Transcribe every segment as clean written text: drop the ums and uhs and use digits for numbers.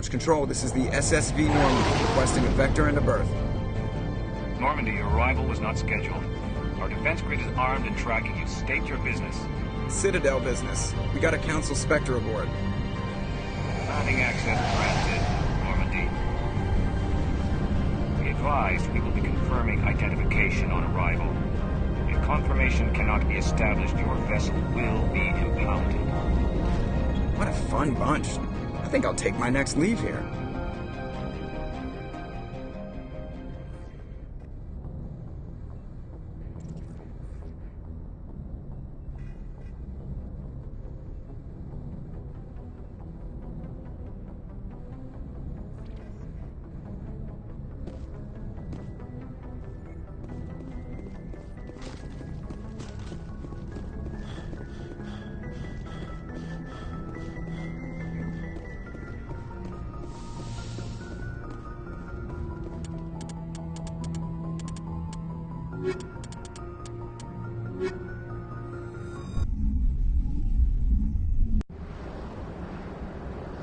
approach. Control, this is the SSV Normandy, requesting a vector and a berth. Normandy, your arrival was not scheduled. Our defense grid is armed and tracking you. State your business. Citadel business. We got a Council Spectre aboard. Landing access granted, Normandy. Be advised, we will be confirming identification on arrival. If confirmation cannot be established, your vessel will be impounded. What a fun bunch. I think I'll take my next leave here.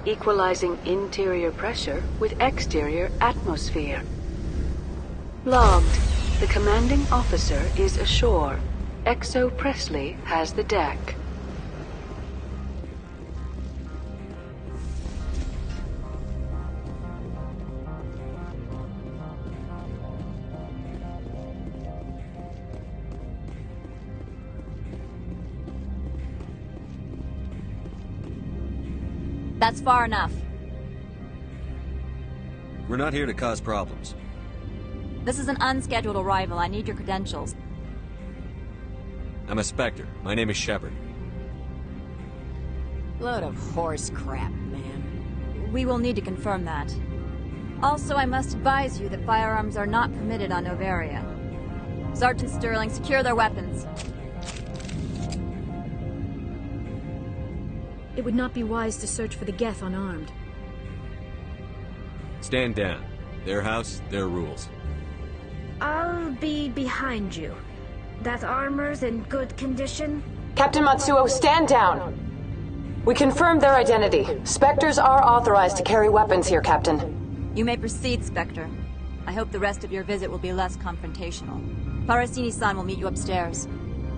Equalizing interior pressure with exterior atmosphere. Logged. The commanding officer is ashore. Exo Presley has the deck. That's far enough. We're not here to cause problems. This is an unscheduled arrival. I need your credentials. I'm a Spectre. My name is Shepard. Load of horse crap, man. We will need to confirm that. Also, I must advise you that firearms are not permitted on Noveria. Sergeant Sterling, secure their weapons. It would not be wise to search for the Geth unarmed. Stand down. Their house, their rules. I'll be behind you. That armor's in good condition? Captain Matsuo, stand down! We confirmed their identity. Spectres are authorized to carry weapons here, Captain. You may proceed, Spectre. I hope the rest of your visit will be less confrontational. Parasini-san will meet you upstairs.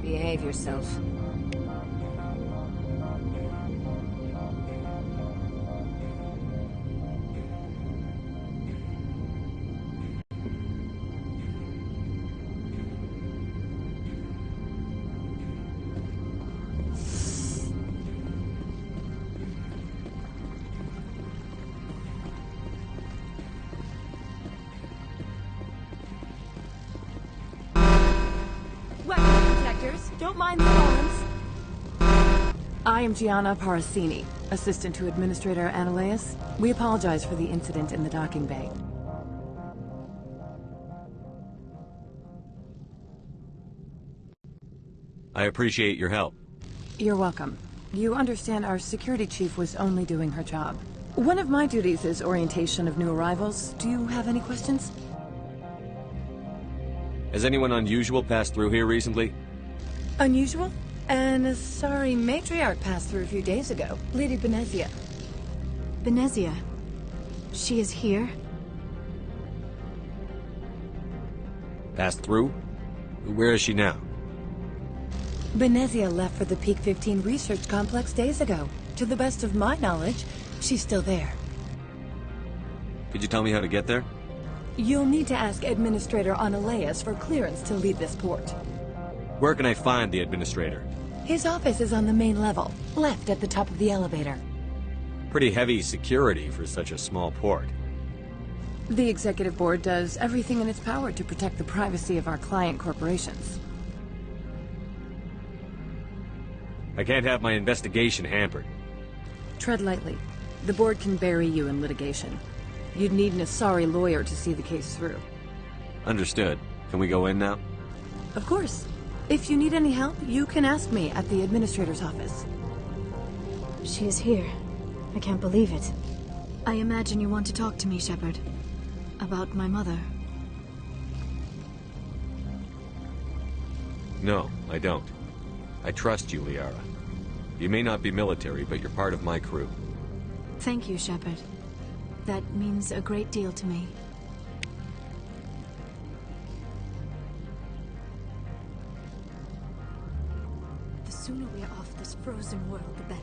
Behave yourself. Don't mind the alarms. I am Gianna Parasini, assistant to Administrator Analeas. We apologize for the incident in the docking bay. I appreciate your help. You're welcome. You understand our security chief was only doing her job. One of my duties is orientation of new arrivals. Do you have any questions? Has anyone unusual passed through here recently? Unusual? An Asari matriarch passed through a few days ago. Lady Benezia. Benezia. She is here? Passed through? Where is she now? Benezia left for the Peak 15 research complex days ago. To the best of my knowledge, she's still there. Could you tell me how to get there? You'll need to ask Administrator Analeas for clearance to leave this port. Where can I find the Administrator? His office is on the main level, left at the top of the elevator. Pretty heavy security for such a small port. The Executive Board does everything in its power to protect the privacy of our client corporations. I can't have my investigation hampered. Tread lightly. The Board can bury you in litigation. You'd need an Asari lawyer to see the case through. Understood. Can we go in now? Of course. If you need any help, you can ask me at the Administrator's office. She is here. I can't believe it. I imagine you want to talk to me, Shepard. About my mother. No, I don't. I trust you, Liara. You may not be military, but you're part of my crew. Thank you, Shepard. That means a great deal to me. The sooner we are off this frozen world, the better.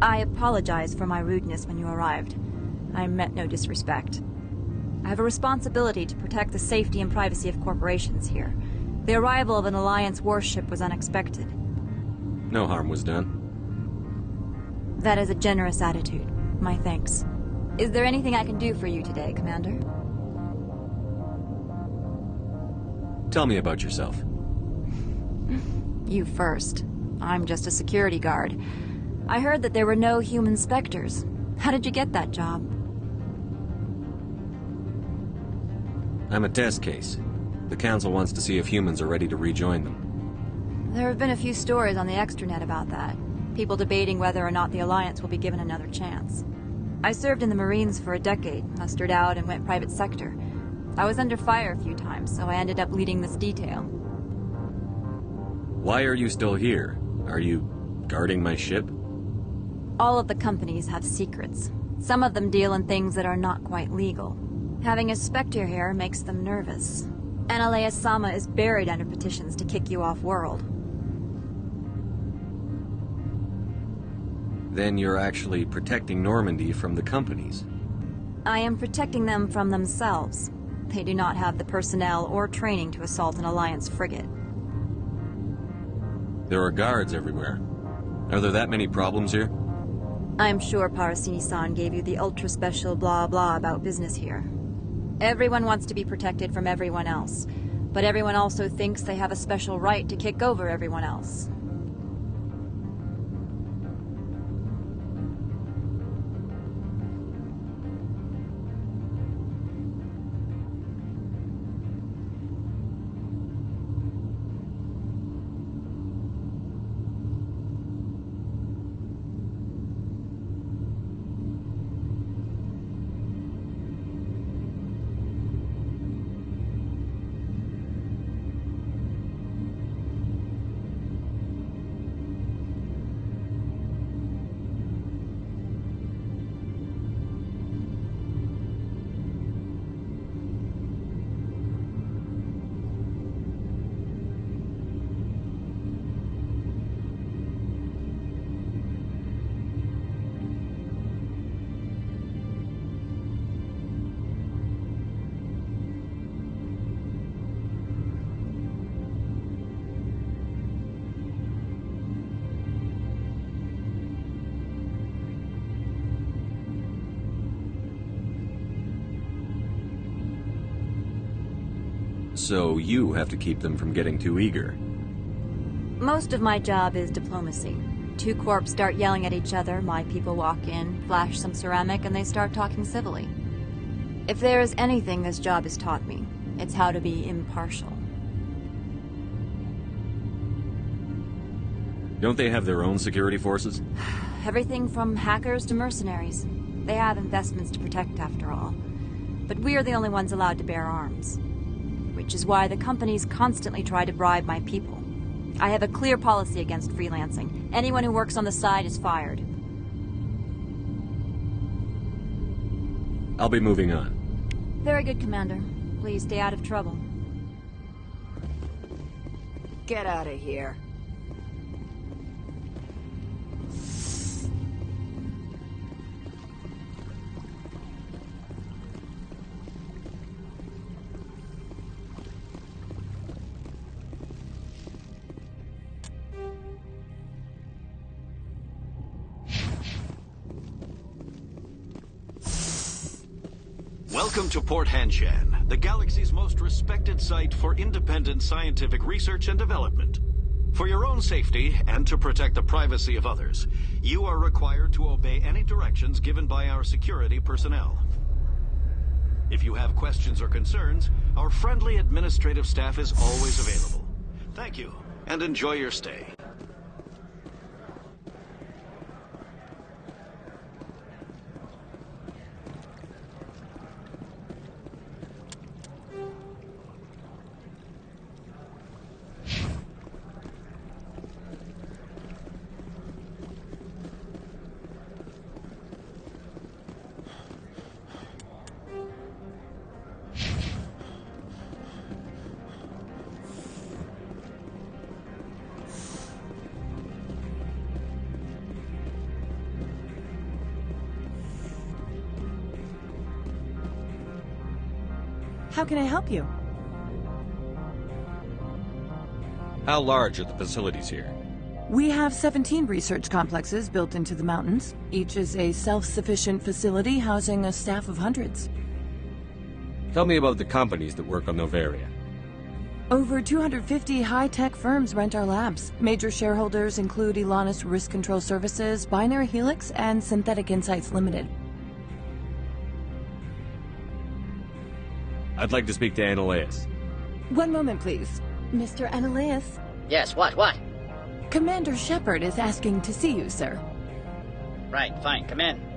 I apologize for my rudeness when you arrived. I meant no disrespect. I have a responsibility to protect the safety and privacy of corporations here. The arrival of an Alliance warship was unexpected. No harm was done. That is a generous attitude. My thanks. Is there anything I can do for you today, Commander? Tell me about yourself. You first. I'm just a security guard. I heard that there were no human specters. How did you get that job? I'm a test case. The Council wants to see if humans are ready to rejoin them. There have been a few stories on the extranet about that. People debating whether or not the Alliance will be given another chance. I served in the Marines for a decade, mustered out and went private sector. I was under fire a few times, so I ended up leading this detail. Why are you still here? Are you guarding my ship? All of the companies have secrets. Some of them deal in things that are not quite legal. Having a Spectre here makes them nervous. Analea-sama is buried under petitions to kick you off-world. Then you're actually protecting Normandy from the companies. I am protecting them from themselves. They do not have the personnel or training to assault an Alliance frigate. There are guards everywhere. Are there that many problems here? I'm sure Parasini-san gave you the ultra-special blah-blah about business here. Everyone wants to be protected from everyone else, but everyone also thinks they have a special right to kick over everyone else. So you have to keep them from getting too eager. Most of my job is diplomacy. Two corps start yelling at each other, my people walk in, flash some ceramic, and they start talking civilly. If there is anything this job has taught me, it's how to be impartial. Don't they have their own security forces? Everything from hackers to mercenaries. They have investments to protect, after all. But we are the only ones allowed to bear arms. Which is why the companies constantly try to bribe my people. I have a clear policy against freelancing. Anyone who works on the side is fired. I'll be moving on. Very good, Commander. Please stay out of trouble. Get out of here. Welcome to Port Hanshan. the galaxy's most respected site for independent scientific research and development. For your own safety, and to protect the privacy of others, you are required to obey any directions given by our security personnel. If you have questions or concerns, our friendly administrative staff is always available. Thank you, and enjoy your stay. How can I help you? How large are the facilities here? We have 17 research complexes built into the mountains. Each is a self-sufficient facility housing a staff of hundreds. Tell me about the companies that work on Noveria. Over 250 high-tech firms rent our labs. Major shareholders include Elanus Risk Control Services, Binary Helix, and Synthetic Insights Limited. I'd like to speak to Annaleus. One moment, please. Mr. Annaleus? Yes, what? Commander Shepard is asking to see you, sir. Right, fine, come in.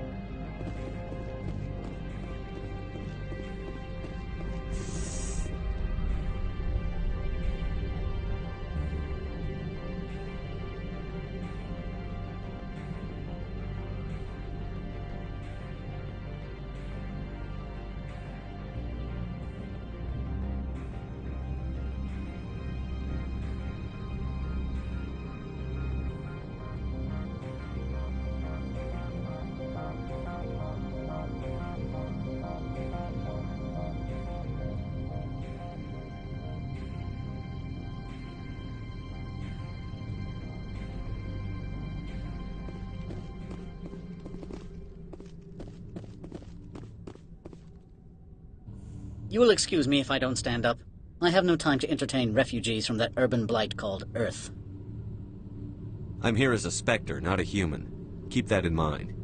You will excuse me if I don't stand up. I have no time to entertain refugees from that urban blight called Earth. I'm here as a Spectre, not a human. Keep that in mind.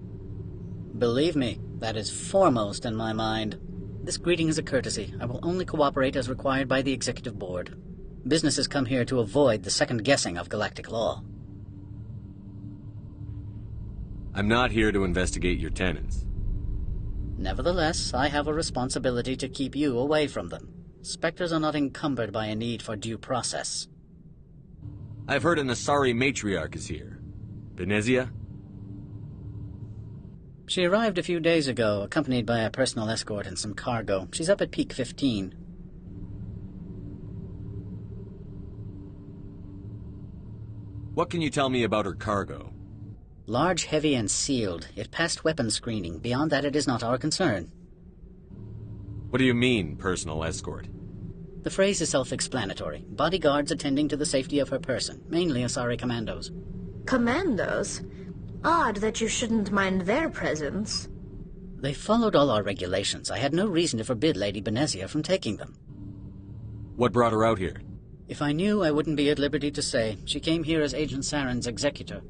Believe me, that is foremost in my mind. This greeting is a courtesy. I will only cooperate as required by the Executive Board. Businesses come here to avoid the second guessing of galactic law. I'm not here to investigate your tenants. Nevertheless, I have a responsibility to keep you away from them. Spectres are not encumbered by a need for due process. I've heard an Asari matriarch is here. Benezia? She arrived a few days ago, accompanied by a personal escort and some cargo. She's up at Peak 15. What can you tell me about her cargo? Large, heavy, and sealed. It passed weapons screening. Beyond that, it is not our concern. What do you mean, personal escort? The phrase is self-explanatory. Bodyguards attending to the safety of her person, mainly Asari commandos. Commandos? Odd that you shouldn't mind their presence. They followed all our regulations. I had no reason to forbid Lady Benezia from taking them. What brought her out here? If I knew, I wouldn't be at liberty to say. She came here as Agent Saren's executor.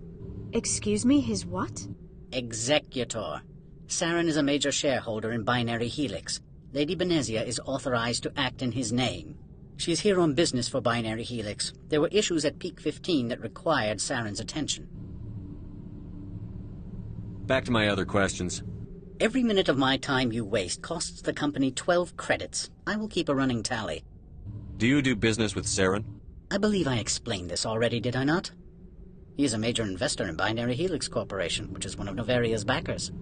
Excuse me, his what? Executor. Saren is a major shareholder in Binary Helix. Lady Benezia is authorized to act in his name. She is here on business for Binary Helix. There were issues at Peak 15 that required Saren's attention. Back to my other questions. Every minute of my time you waste costs the company 12 credits. I will keep a running tally. Do you do business with Saren? I believe I explained this already, did I not? He is a major investor in Binary Helix Corporation, which is one of Noveria's backers.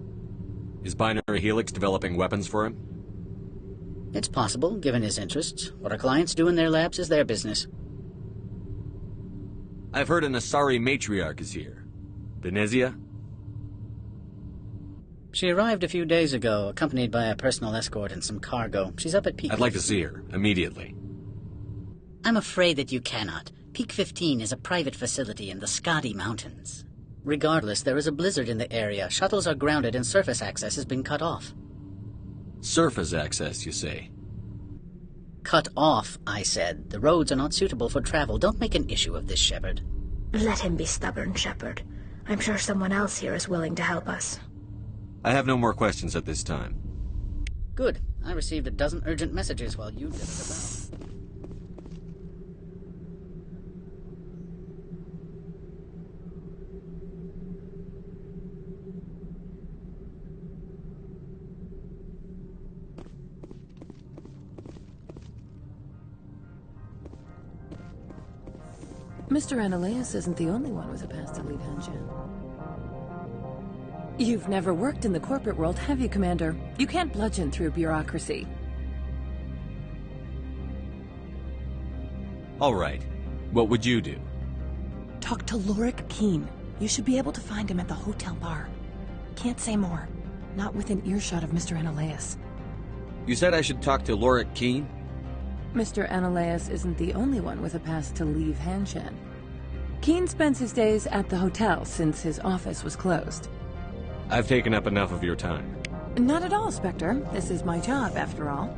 Is Binary Helix developing weapons for him? It's possible, given his interests. What our clients do in their labs is their business. I've heard an Asari matriarch is here. Benezia? She arrived a few days ago, accompanied by a personal escort and some cargo. She's up at Peak... I'd like to see her, immediately. I'm afraid that you cannot. Peak 15 is a private facility in the Skadi Mountains. Regardless, there is a blizzard in the area. Shuttles are grounded and surface access has been cut off. Surface access, you say? cut off, I said. The roads are not suitable for travel. Don't make an issue of this, Shepard. Let him be stubborn, Shepard. I'm sure someone else here is willing to help us. I have no more questions at this time. Good. I received a dozen urgent messages while you did it about. Mr. Ananias isn't the only one with a past to leave Hanshan. You've never worked in the corporate world, have you, Commander? You can't bludgeon through bureaucracy. All right. What would you do? Talk to Lorik Keen. You should be able to find him at the hotel bar. Can't say more. Not within earshot of Mr. Ananias. You said I should talk to Lorik Keen? Mr. Ananias isn't the only one with a pass to leave Hanshan. Keen spends his days at the hotel since his office was closed. I've taken up enough of your time. Not at all, Spectre. This is my job, after all.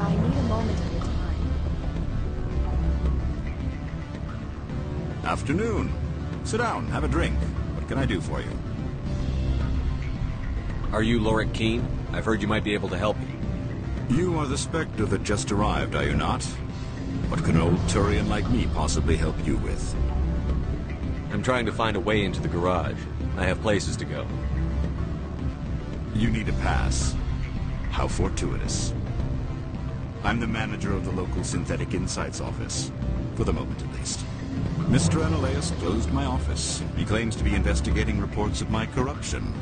I need a moment of your time. Afternoon. Sit down, have a drink. What can I do for you? Are you Lorik Keen? I've heard you might be able to help me. You are the Spectre that just arrived, are you not? What can an old Turian like me possibly help you with? I'm trying to find a way into the garage. I have places to go. You need a pass. How fortuitous. I'm the manager of the local Synthetic Insights office. For the moment, at least. Mr. Ananias closed my office. He claims to be investigating reports of my corruption.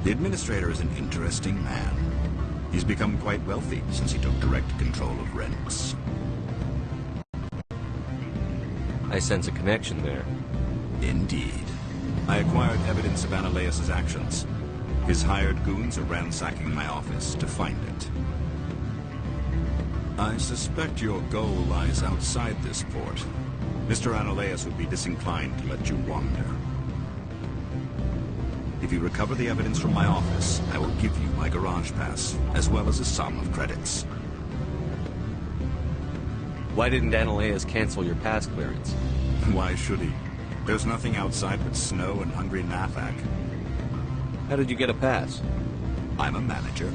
The administrator is an interesting man. He's become quite wealthy since he took direct control of rents. I sense a connection there. Indeed. I acquired evidence of Ananias' actions. His hired goons are ransacking my office to find it. I suspect your goal lies outside this port. Mr. Ananias would be disinclined to let you wander. If you recover the evidence from my office, I will give you my garage pass, as well as a sum of credits. Why didn't Ananias cancel your pass clearance? Why should he? There's nothing outside but snow and hungry Nathak. How did you get a pass? I'm a manager.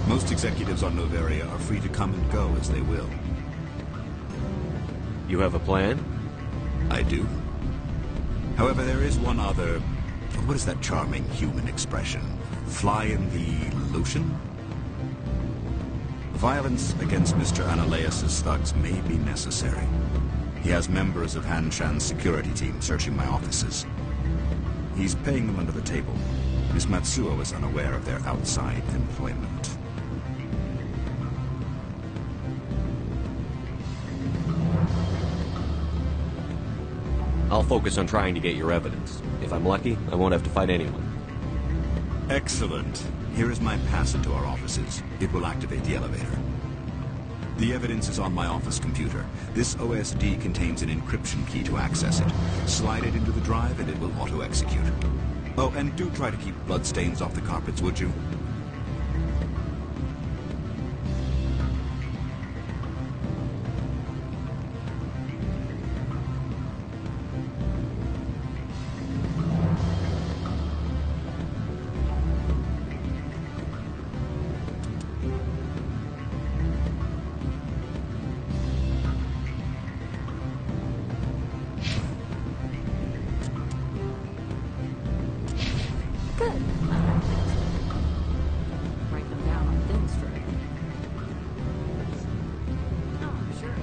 Most executives on Noveria are free to come and go as they will. You have a plan? I do. However, there is one other... What is that charming human expression? Fly in the lotion? Violence against Mr. Ananias' thugs may be necessary. He has members of Hanshan's security team searching my offices. He's paying them under the table. Miss Matsuo is unaware of their outside employment. I'll focus on trying to get your evidence. If I'm lucky, I won't have to fight anyone. Excellent. Here is my pass into our offices. It will activate the elevator. The evidence is on my office computer. This OSD contains an encryption key to access it. Slide it into the drive and it will auto-execute. Oh, and do try to keep bloodstains off the carpets, would you? Write them down on thin strip. Oh, sure.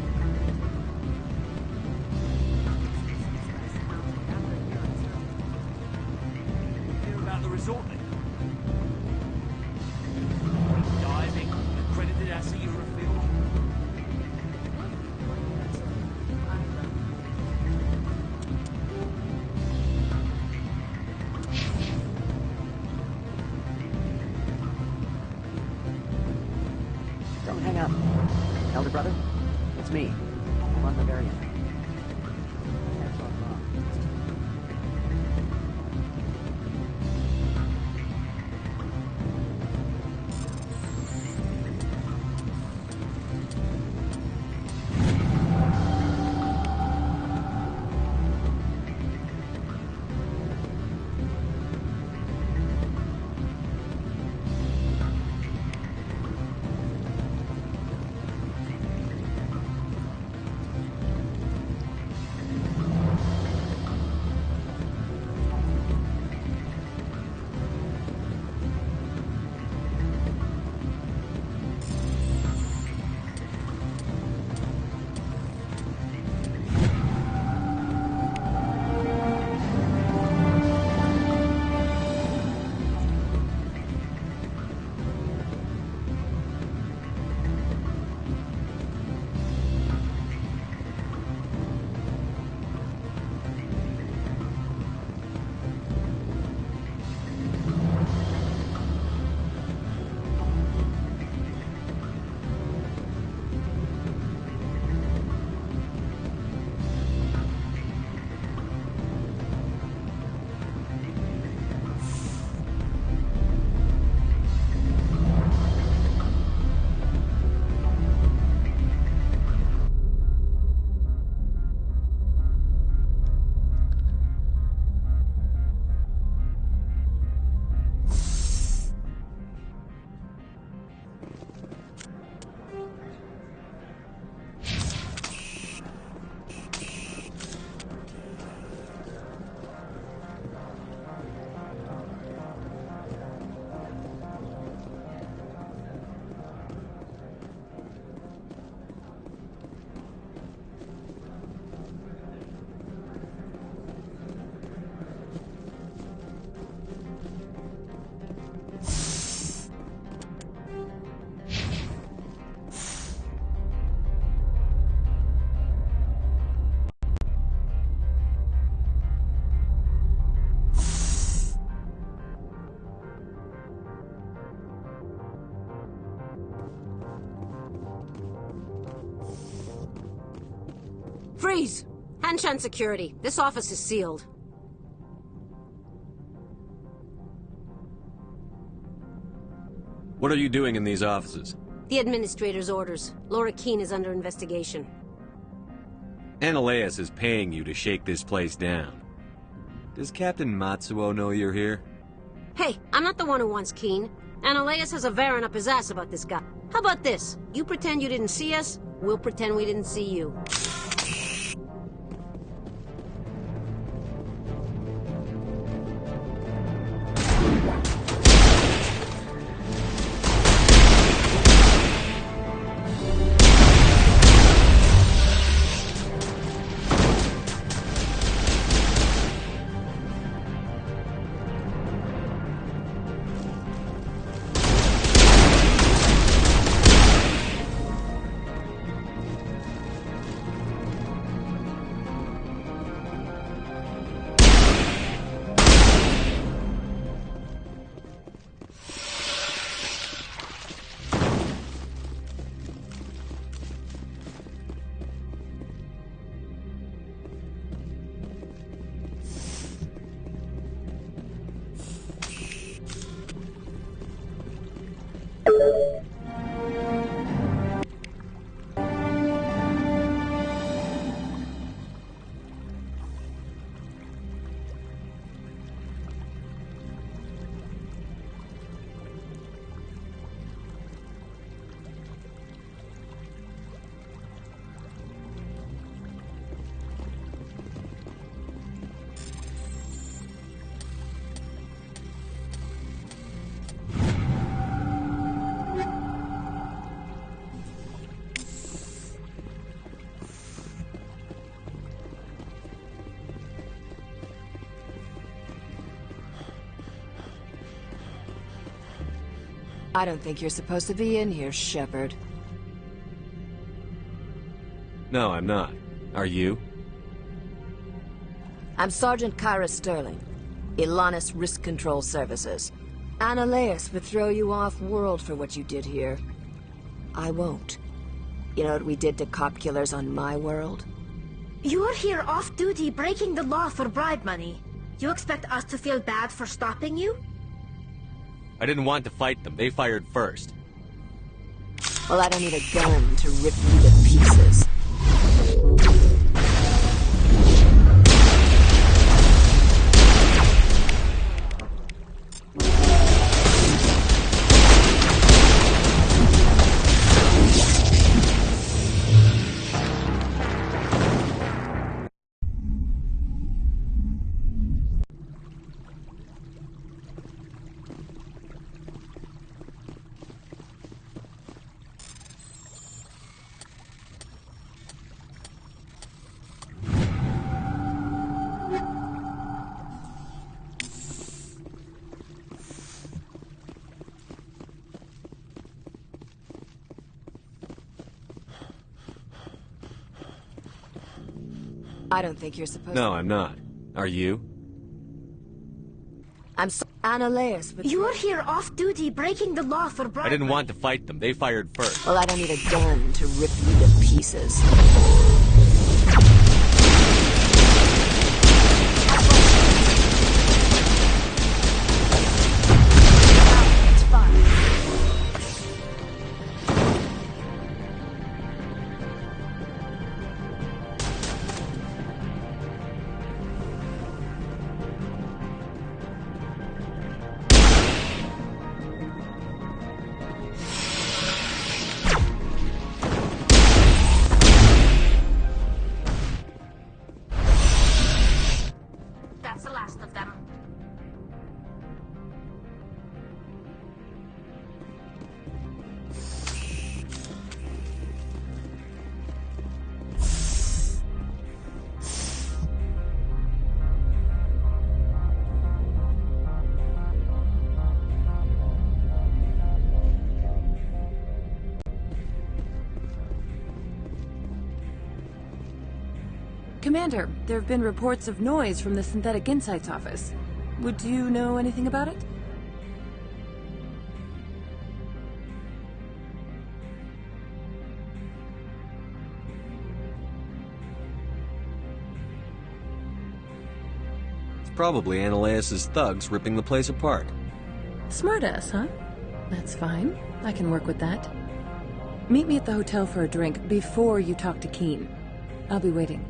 Hear about the resort then? Diving, accredited as a Eurofield. Don't hang up. Elder brother, it's me. I'm on Noveria. Freeze! Hanshan security. This office is sealed. What are you doing in these offices? The administrator's orders. Laura Keene is under investigation. Analeus is paying you to shake this place down. Does Captain Matsuo know you're here? Hey, I'm not the one who wants Keene. Analeus has a Varen up his ass about this guy. How about this? You pretend you didn't see us, we'll pretend we didn't see you. I don't think you're supposed to be in here, Shepard. No, I'm not. Are you? I'm Sergeant Kyra Sterling, Ilanis Risk Control Services. Annaleus would throw you off-world for what you did here. I won't. You know what we did to cop killers on my world? You're here off-duty breaking the law for bribe money. You expect us to feel bad for stopping you? I didn't want to fight them. They fired first. Well, I don't need a gun to rip you to pieces. I don't think you're supposed No, I'm not. Are you? I'm Annaleus would... You're here off-duty breaking the law for bribe I didn't money. want to fight them. They fired first. Well, I don't need a gun to rip you to pieces. That's the last of them. Commander, there have been reports of noise from the Synthetic Insights office. Would you know anything about it? It's probably Annaleus' thugs ripping the place apart. Smartass, huh? That's fine. I can work with that. Meet me at the hotel for a drink before you talk to Keen. I'll be waiting.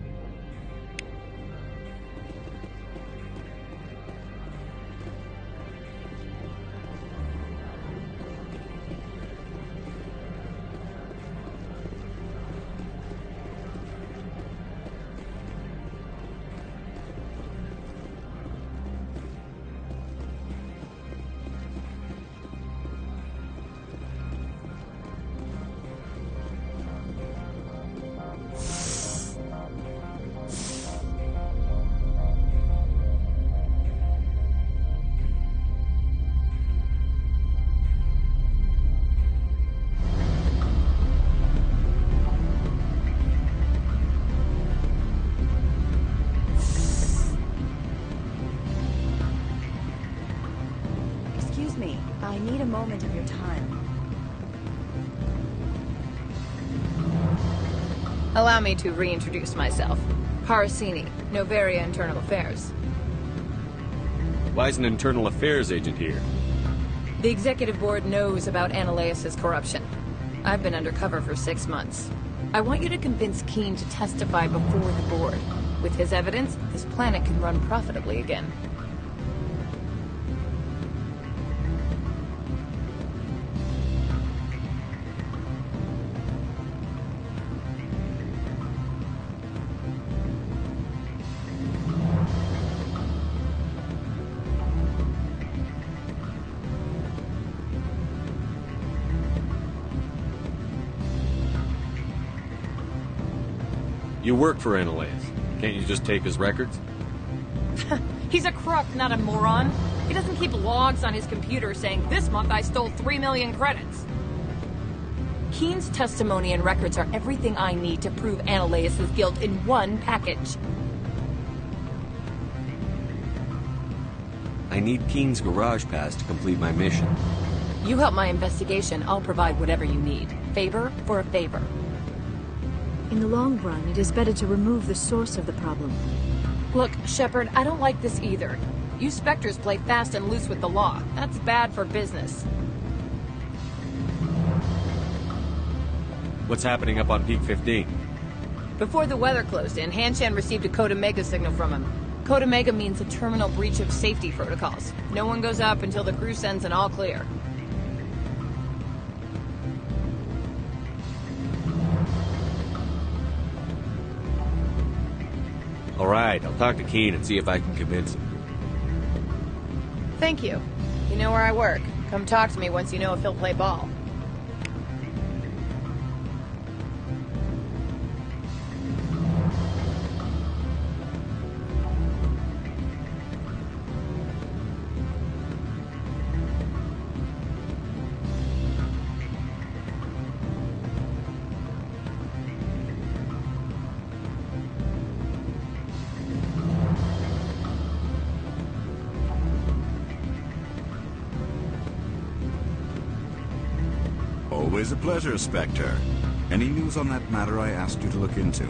I need a moment of your time. Allow me to reintroduce myself. Parasini, Noveria Internal Affairs. Why is an internal affairs agent here? The executive board knows about Annaleus' corruption. I've been undercover for 6 months. I want you to convince Keen to testify before the board. With his evidence, this planet can run profitably again. You work for Annaleus. Can't you just take his records? He's a crook, not a moron. He doesn't keep logs on his computer saying, "This month I stole 3 million credits." Keen's testimony and records are everything I need to prove Analaeus' guilt in one package. I need Keen's garage pass to complete my mission. You help my investigation, I'll provide whatever you need. Favor for a favor. In the long run, it is better to remove the source of the problem. Look, Shepard, I don't like this either. You Spectres play fast and loose with the law. That's bad for business. What's happening up on Peak 15? Before the weather closed in, Hanshan received a Code Omega signal from him. Code Omega means a terminal breach of safety protocols. No one goes up until the crew sends an all clear. All right, I'll talk to Keen and see if I can convince him. Thank you. You know where I work. Come talk to me once you know if he'll play ball. Always a pleasure, Spectre. Any news on that matter I asked you to look into?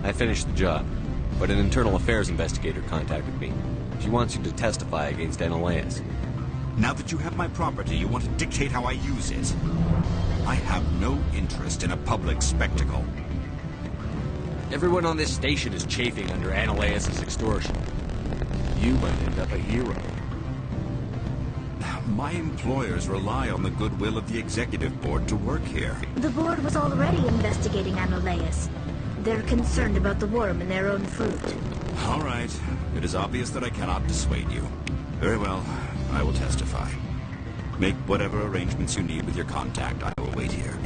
I finished the job, but an internal affairs investigator contacted me. She wants you to testify against Analaeus. Now that you have my property, you want to dictate how I use it. I have no interest in a public spectacle. Everyone on this station is chafing under Analaeus' extortion. You might end up a hero. My employers rely on the goodwill of the executive board to work here. The board was already investigating Analaeus. They're concerned about the worm in their own fruit. All right. It is obvious that I cannot dissuade you. Very well. I will testify. Make whatever arrangements you need with your contact. I will wait here.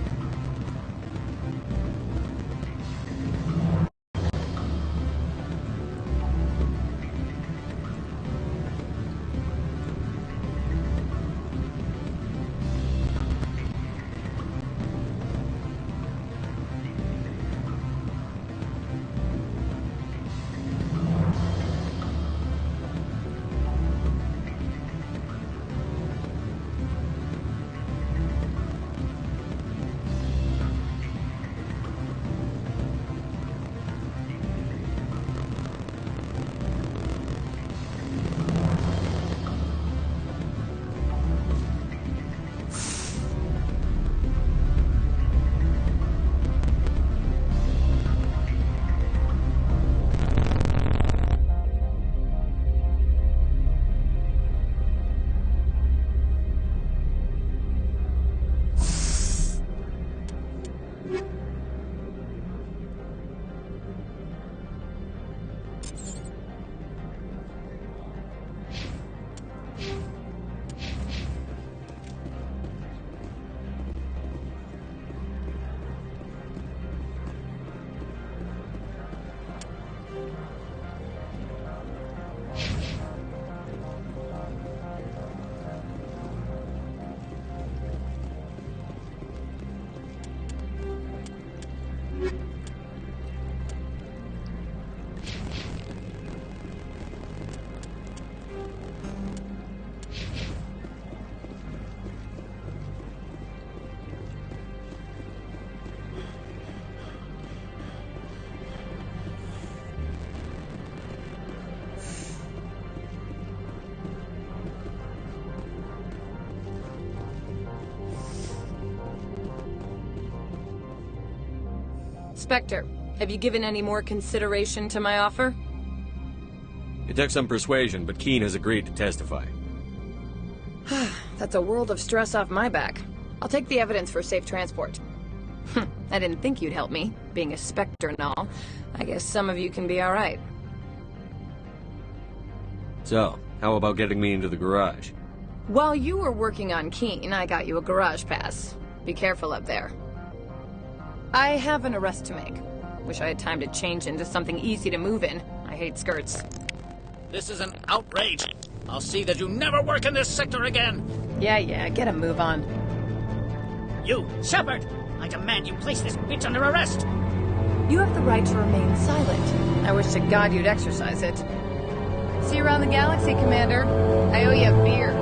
Spectre, have you given any more consideration to my offer? It took some persuasion, but Keen has agreed to testify. That's a world of stress off my back. I'll take the evidence for safe transport. I didn't think you'd help me, being a Spectre and all. I guess some of you can be alright. So, how about getting me into the garage? While you were working on Keen, I got you a garage pass. Be careful up there. I have an arrest to make. Wish I had time to change into something easy to move in. I hate skirts. This is an outrage. I'll see that you never work in this sector again. Yeah, get a move on. You, Shepard! I demand you place this bitch under arrest! You have the right to remain silent. I wish to God you'd exercise it. See you around the galaxy, Commander. I owe you a beer.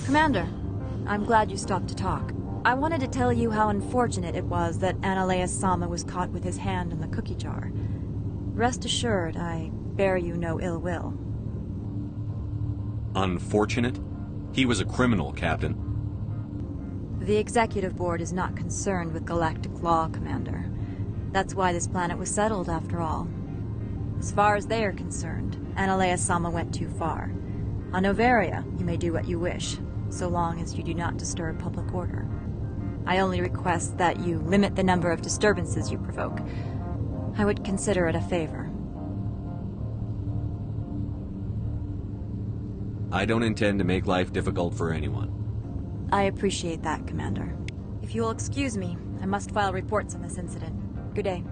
Commander, I'm glad you stopped to talk. I wanted to tell you how unfortunate it was that Analeus Sama was caught with his hand in the cookie jar. Rest assured, I bear you no ill will. Unfortunate? He was a criminal, Captain. The Executive Board is not concerned with galactic law, Commander. That's why this planet was settled, after all. As far as they are concerned, Analeus Sama went too far. On Noveria, you may do what you wish, so long as you do not disturb public order. I only request that you limit the number of disturbances you provoke. I would consider it a favor. I don't intend to make life difficult for anyone. I appreciate that, Commander. If you will excuse me, I must file reports on this incident. Good day.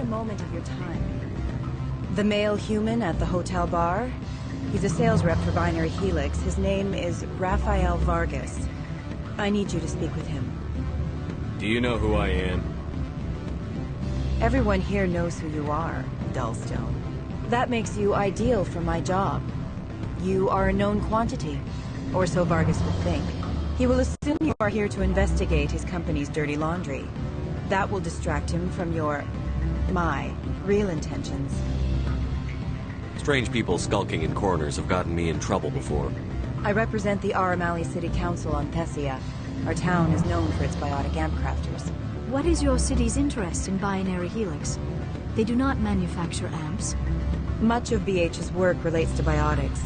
Moment of your time. The male human at the hotel bar? He's a sales rep for Binary Helix. His name is Rafael Vargas. I need you to speak with him. Do you know who I am? Everyone here knows who you are, Dullstone. That makes you ideal for my job. You are a known quantity, or so Vargas will think. He will assume you are here to investigate his company's dirty laundry. That will distract him from my real intentions. Strange people skulking in corners have gotten me in trouble before. I represent the Aramali City Council on Thessia. Our town is known for its biotic amp crafters. What is your city's interest in Binary Helix? They do not manufacture amps. Much of BH's work relates to biotics.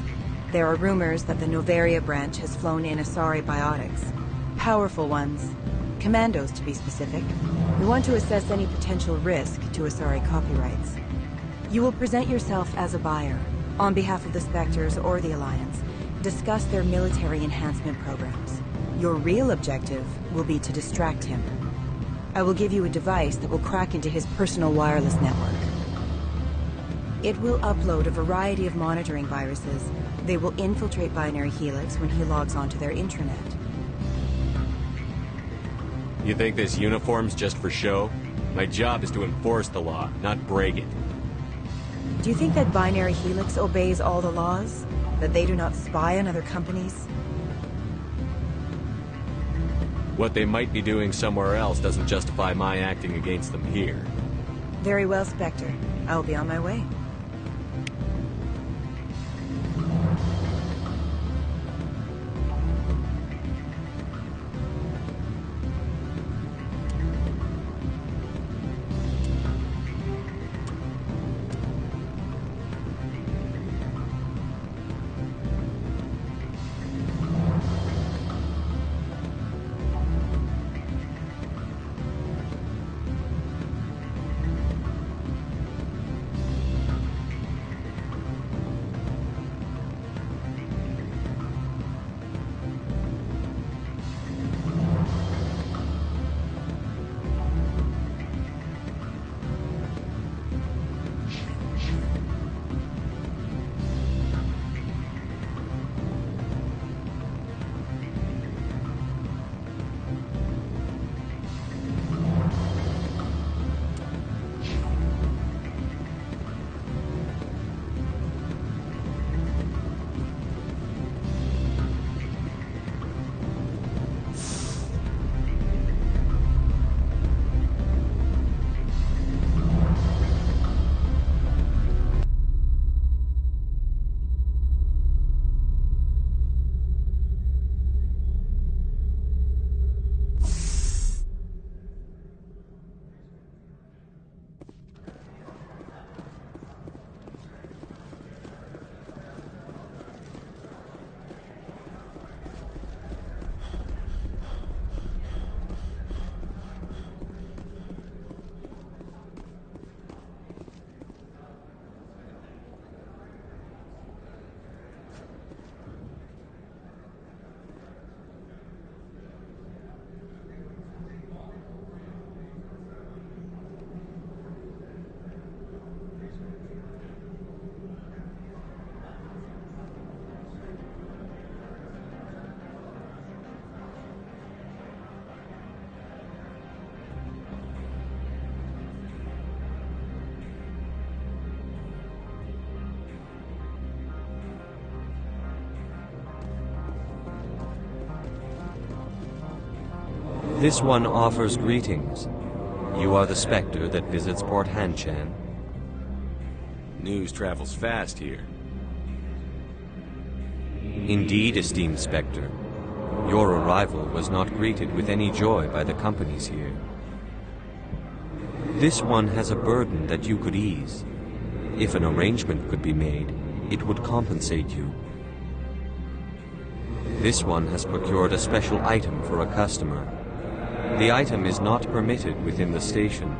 There are rumors that the Noveria branch has flown in Asari biotics. Powerful ones. Commandos, to be specific. We want to assess any potential risk to Asari copyrights. You will present yourself as a buyer, on behalf of the Spectres or the Alliance, discuss their military enhancement programs. Your real objective will be to distract him. I will give you a device that will crack into his personal wireless network. It will upload a variety of monitoring viruses. They will infiltrate Binary Helix when he logs onto their intranet. You think this uniform's just for show? My job is to enforce the law, not break it. Do you think that Binary Helix obeys all the laws? That they do not spy on other companies? What they might be doing somewhere else doesn't justify my acting against them here. Very well, Spectre. I will be on my way. This one offers greetings. You are the Spectre that visits Port Hanchan. News travels fast here. Indeed, esteemed Spectre. Your arrival was not greeted with any joy by the companies here. This one has a burden that you could ease. If an arrangement could be made, it would compensate you. This one has procured a special item for a customer. The item is not permitted within the station,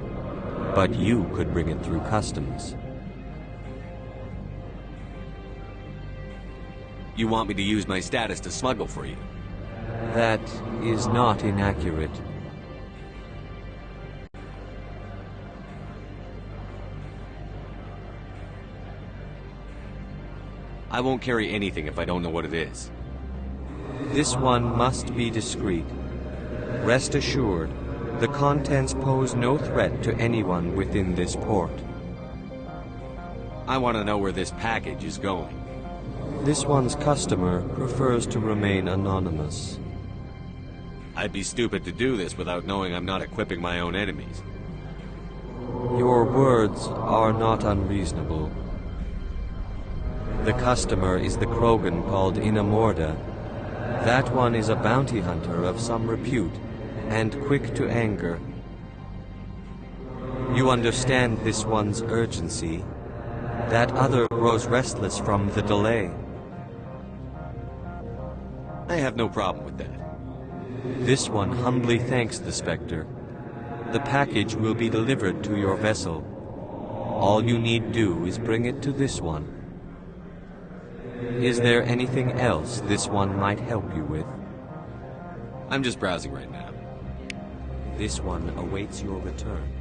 but you could bring it through customs. You want me to use my status to smuggle for you? That is not inaccurate. I won't carry anything if I don't know what it is. This one must be discreet. Rest assured, the contents pose no threat to anyone within this port. I want to know where this package is going. This one's customer prefers to remain anonymous. I'd be stupid to do this without knowing I'm not equipping my own enemies. Your words are not unreasonable. The customer is the Krogan called Inamorda. That one is a bounty hunter of some repute, and quick to anger. You understand this one's urgency. That other grows restless from the delay. I have no problem with that. This one humbly thanks the Spectre. The package will be delivered to your vessel. All you need do is bring it to this one. Is there anything else this one might help you with? I'm just browsing right now. This one awaits your return.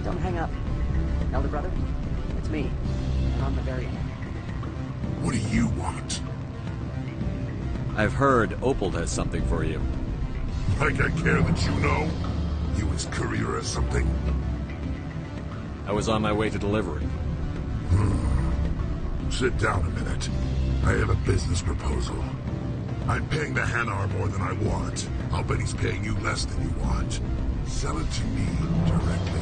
Don't hang up. Elder brother, it's me. I'm on Noveria. What do you want? I've heard Opal has something for you. Like I care that you know? You his courier or something? I was on my way to deliver it. Sit down a minute. I have a business proposal. I'm paying the Hanar more than I want. I'll bet he's paying you less than you want. Sell it to me directly.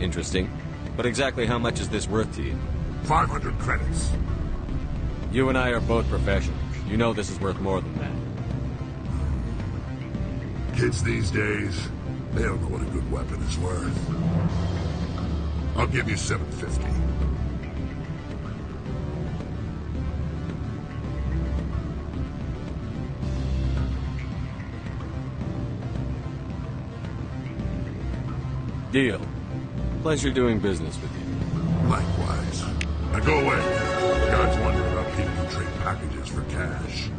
Interesting. But exactly how much is this worth to you? 500 credits. You and I are both professionals. You know this is worth more than that. Kids these days, they don't know what a good weapon is worth. I'll give you 750. Deal. Pleasure doing business with you. Likewise. Now go away. Guards wondering about people who trade packages for cash.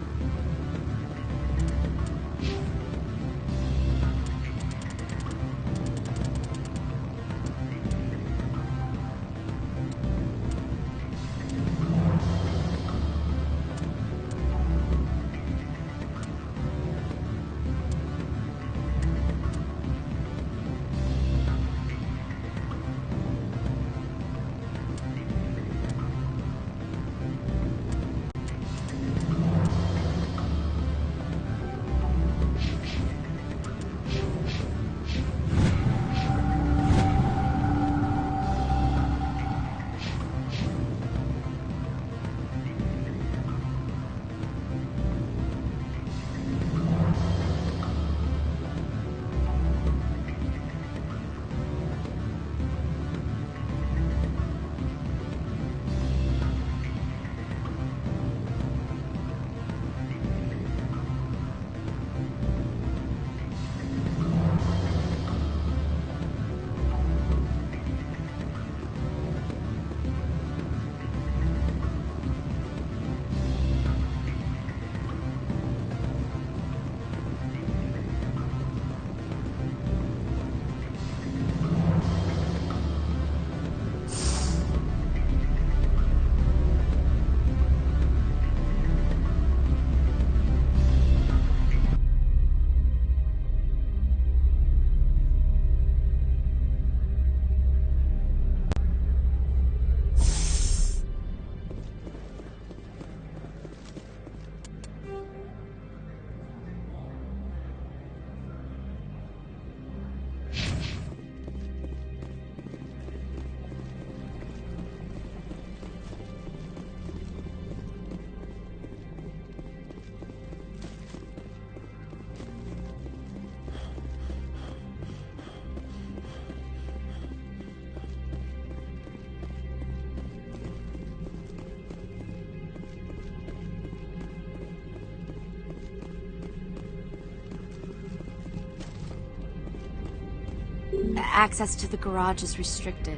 Access to the garage is restricted.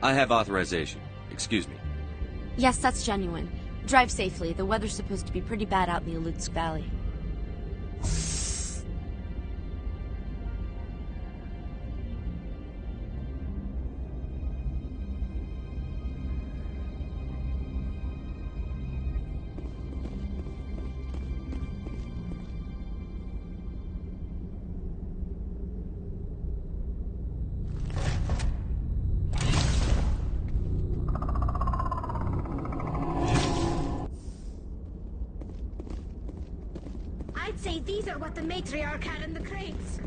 I have authorization. Excuse me. Yes, that's genuine. Drive safely. The weather's supposed to be pretty bad out in the Alutsk Valley. I'd say these are what the matriarch had in the crates.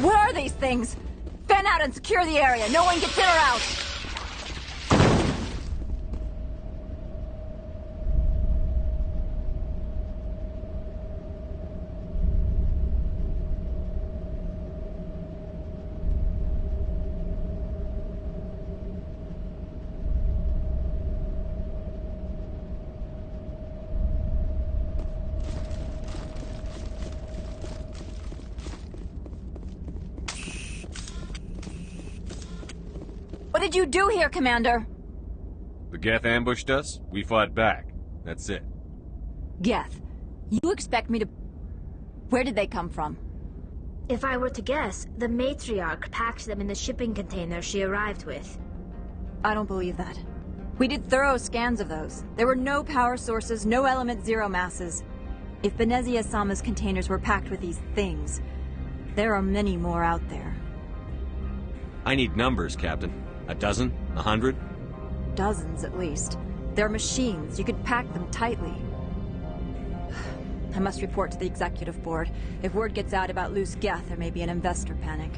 What are these things? Fan out and secure the area. No one gets in or out. What did you do here, Commander? The Geth ambushed us. We fought back. That's it. Geth, you expect me to... Where did they come from? If I were to guess, the matriarch packed them in the shipping container she arrived with. I don't believe that. We did thorough scans of those. There were no power sources, no element zero masses. If Benezia-sama's containers were packed with these things, there are many more out there. I need numbers, Captain. A dozen? 100? Dozens, at least. They're machines. You could pack them tightly. I must report to the executive board. If word gets out about loose Geth, there may be an investor panic.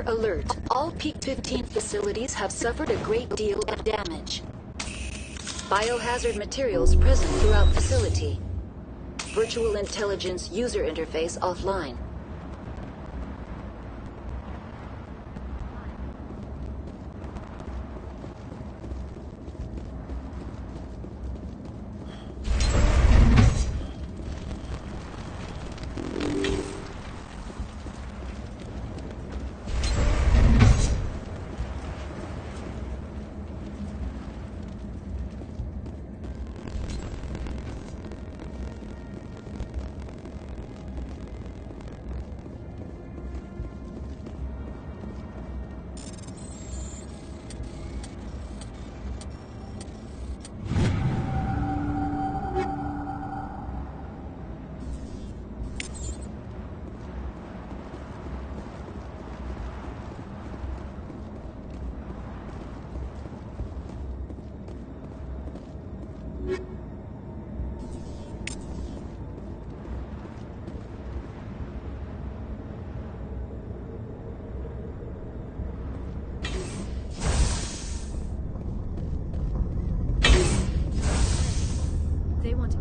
Sector alert. All Peak 15 facilities have suffered a great deal of damage. Biohazard materials present throughout facility. Virtual intelligence user interface offline. They want to...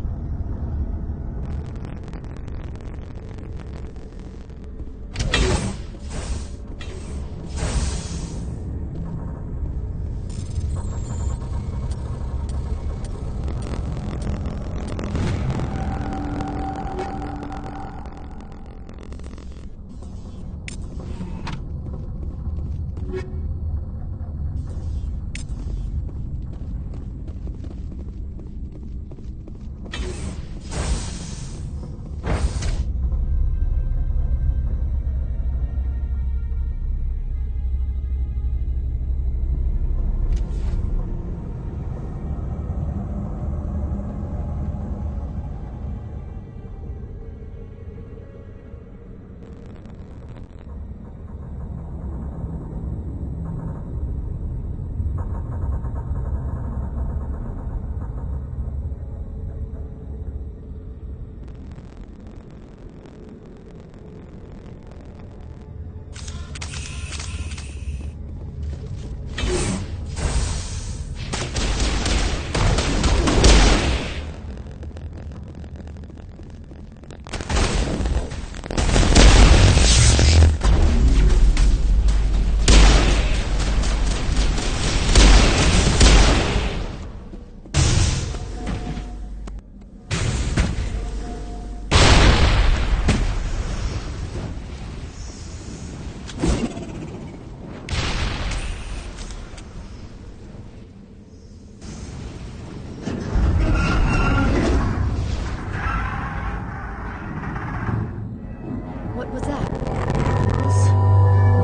What was that?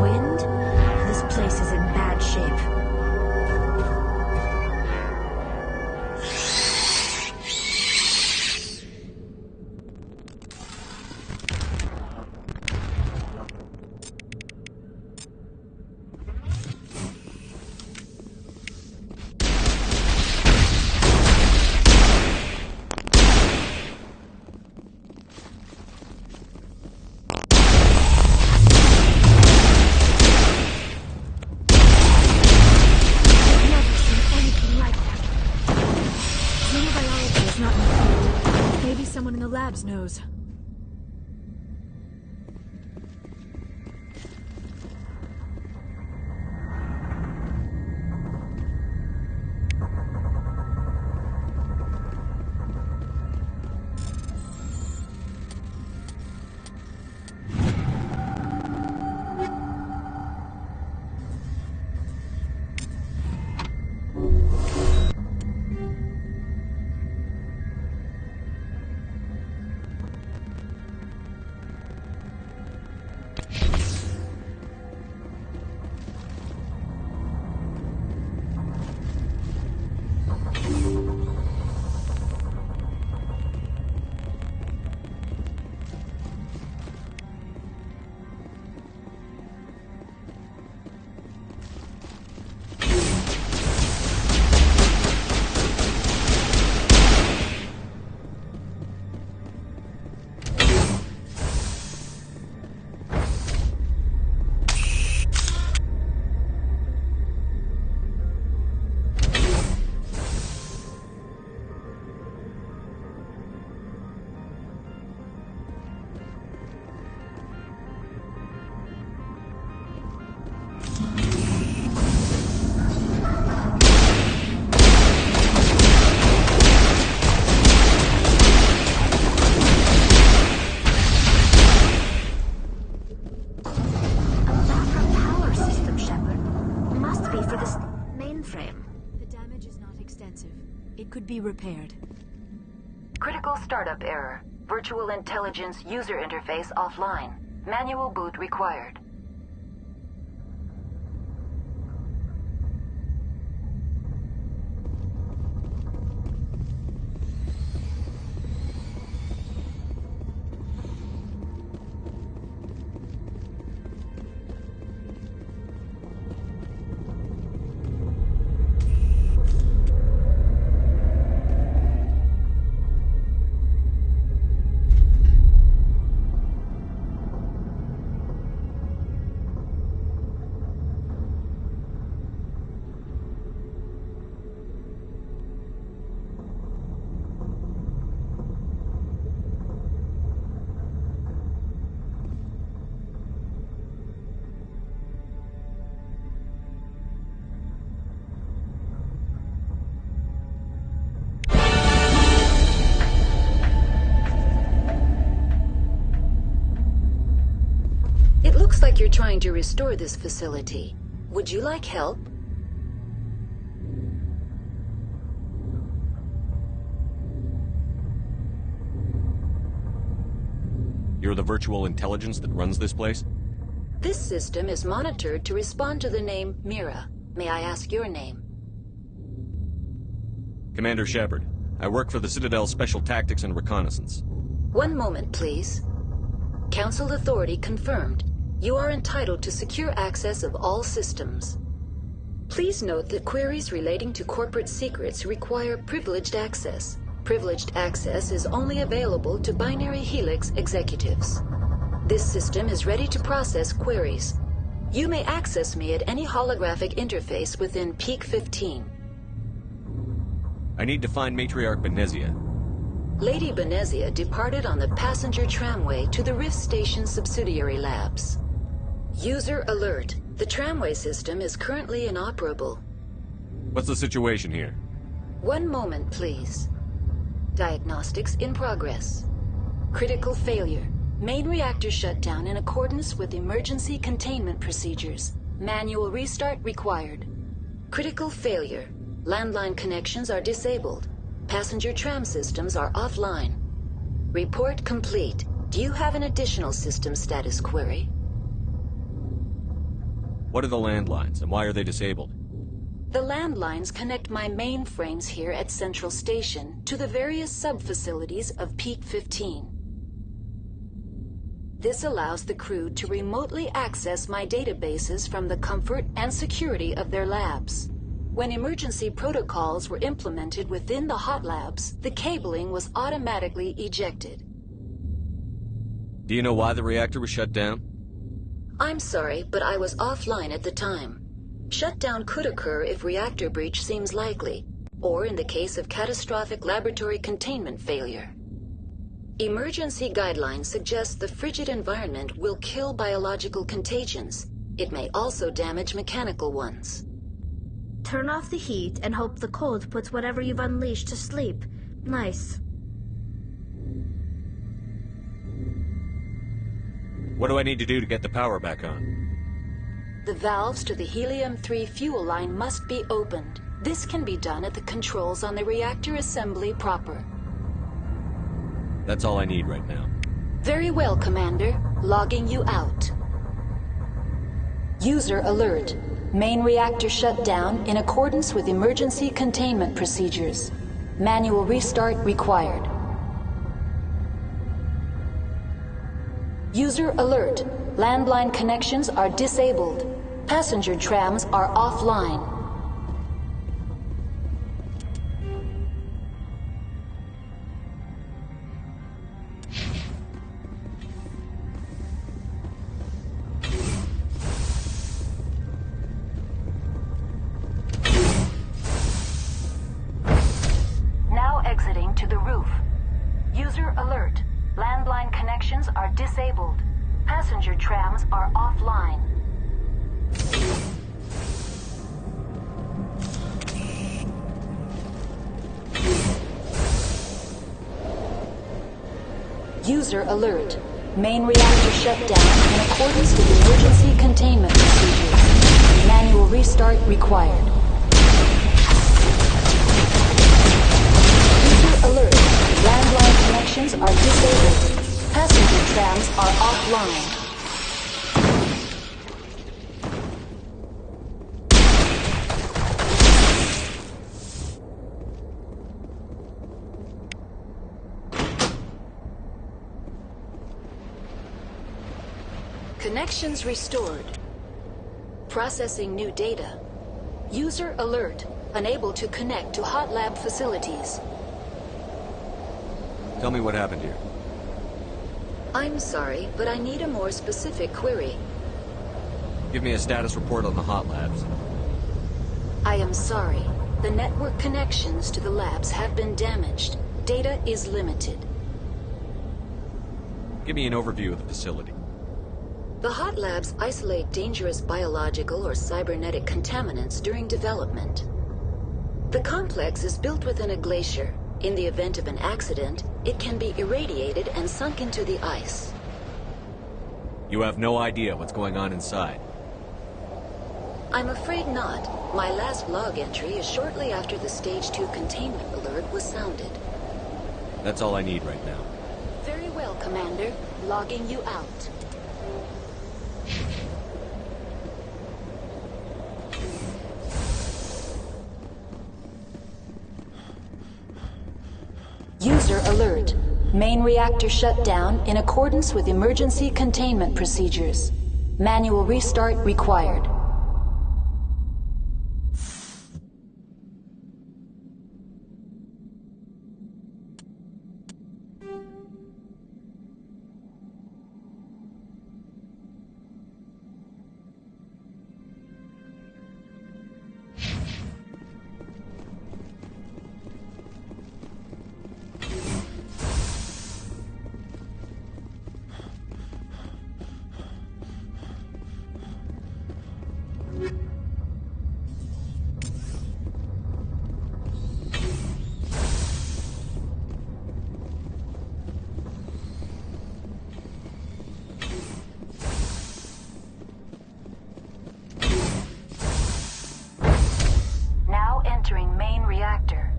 Wind? This place is in bad shape. Someone in the labs knows. prepared. Critical startup error. Virtual intelligence user interface offline. Manual boot required. Looks like you're trying to restore this facility. Would you like help? You're the virtual intelligence that runs this place? This system is monitored to respond to the name Mira. May I ask your name? Commander Shepard. I work for the Citadel Special Tactics and Reconnaissance. One moment, please. Council authority confirmed. You are entitled to secure access of all systems. Please note that queries relating to corporate secrets require privileged access. Privileged access is only available to Binary Helix executives. This system is ready to process queries. You may access me at any holographic interface within Peak 15. I need to find Matriarch Benezia. Lady Benezia departed on the passenger tramway to the Rift Station subsidiary labs. User alert. The tramway system is currently inoperable. What's the situation here? One moment, please. Diagnostics in progress. Critical failure. Main reactor shutdown in accordance with emergency containment procedures. Manual restart required. Critical failure. Landline connections are disabled. Passenger tram systems are offline. Report complete. Do you have an additional system status query? What are the landlines, and why are they disabled? The landlines connect my mainframes here at Central Station to the various sub-facilities of Peak 15. This allows the crew to remotely access my databases from the comfort and security of their labs. When emergency protocols were implemented within the hot labs, the cabling was automatically ejected. Do you know why the reactor was shut down? I'm sorry, but I was offline at the time. Shutdown could occur if reactor breach seems likely, or in the case of catastrophic laboratory containment failure. Emergency guidelines suggest the frigid environment will kill biological contagions. It may also damage mechanical ones. Turn off the heat and hope the cold puts whatever you've unleashed to sleep. Nice. What do I need to do to get the power back on? The valves to the helium-3 fuel line must be opened. This can be done at the controls on the reactor assembly proper. That's all I need right now. Very well, Commander. Logging you out. User alert. Main reactor shut down in accordance with emergency containment procedures. Manual restart required. User alert. Landline connections are disabled. Passenger trams are offline. Now exiting to the roof. User alert. Landline connections are disabled. Passenger trams are offline. User alert. Main reactor shut down in accordance with emergency containment procedures. Manual restart required. programs are offline. Connections restored. Processing new data. User alert. Unable to connect to hot lab facilities. Tell me what happened here. I'm sorry, but I need a more specific query. Give me a status report on the hot labs. I am sorry. The network connections to the labs have been damaged. Data is limited. Give me an overview of the facility. The hot labs isolate dangerous biological or cybernetic contaminants during development. The complex is built within a glacier. In the event of an accident, it can be irradiated and sunk into the ice. You have no idea what's going on inside. I'm afraid not. My last log entry is shortly after the Stage 2 containment alert was sounded. That's all I need right now. Very well, Commander. Logging you out. User alert. Main reactor shut down in accordance with emergency containment procedures. Manual restart required. Entering main reactor.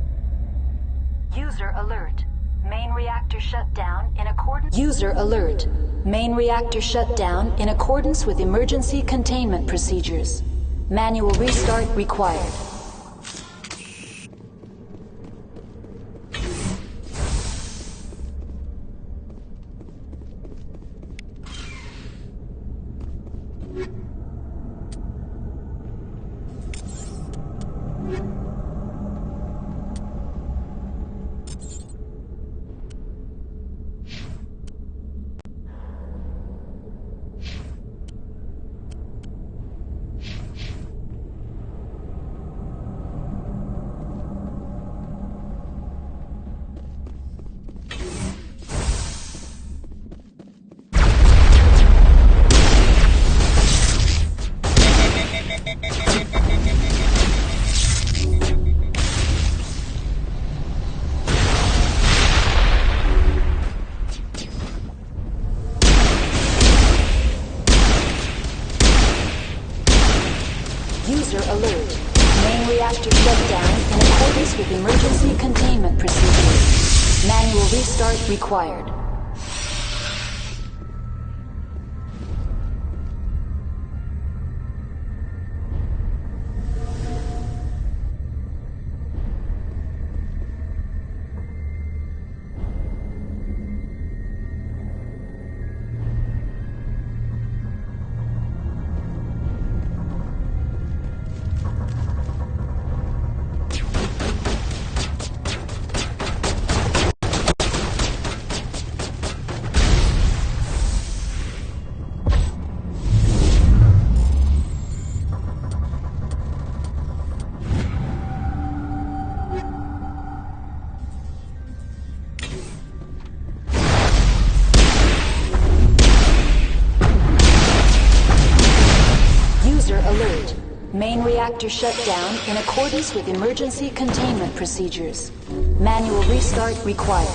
User alert. Main reactor shut down in accordance. User alert. Main reactor shut down in accordance with emergency containment procedures. Manual restart required. User alert. Main reactor shut down in accordance with emergency containment procedures. Manual restart required. Main reactor shut down in accordance with emergency containment procedures. Manual restart required.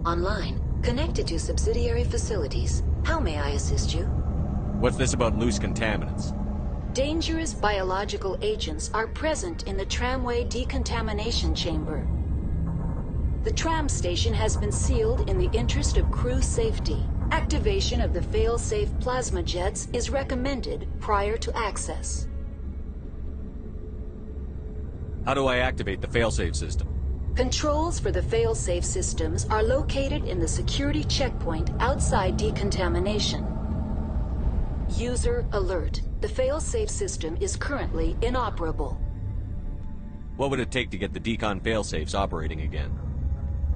Online, connected to subsidiary facilities. How may I assist you? What's this about loose contaminants? Dangerous biological agents are present in the tramway decontamination chamber. The tram station has been sealed in the interest of crew safety. Activation of the fail-safe plasma jets is recommended prior to access. How do I activate the failsafe system? Controls for the fail-safe systems are located in the security checkpoint outside decontamination. User alert. The fail-safe system is currently inoperable. What would it take to get the decon failsafes operating again?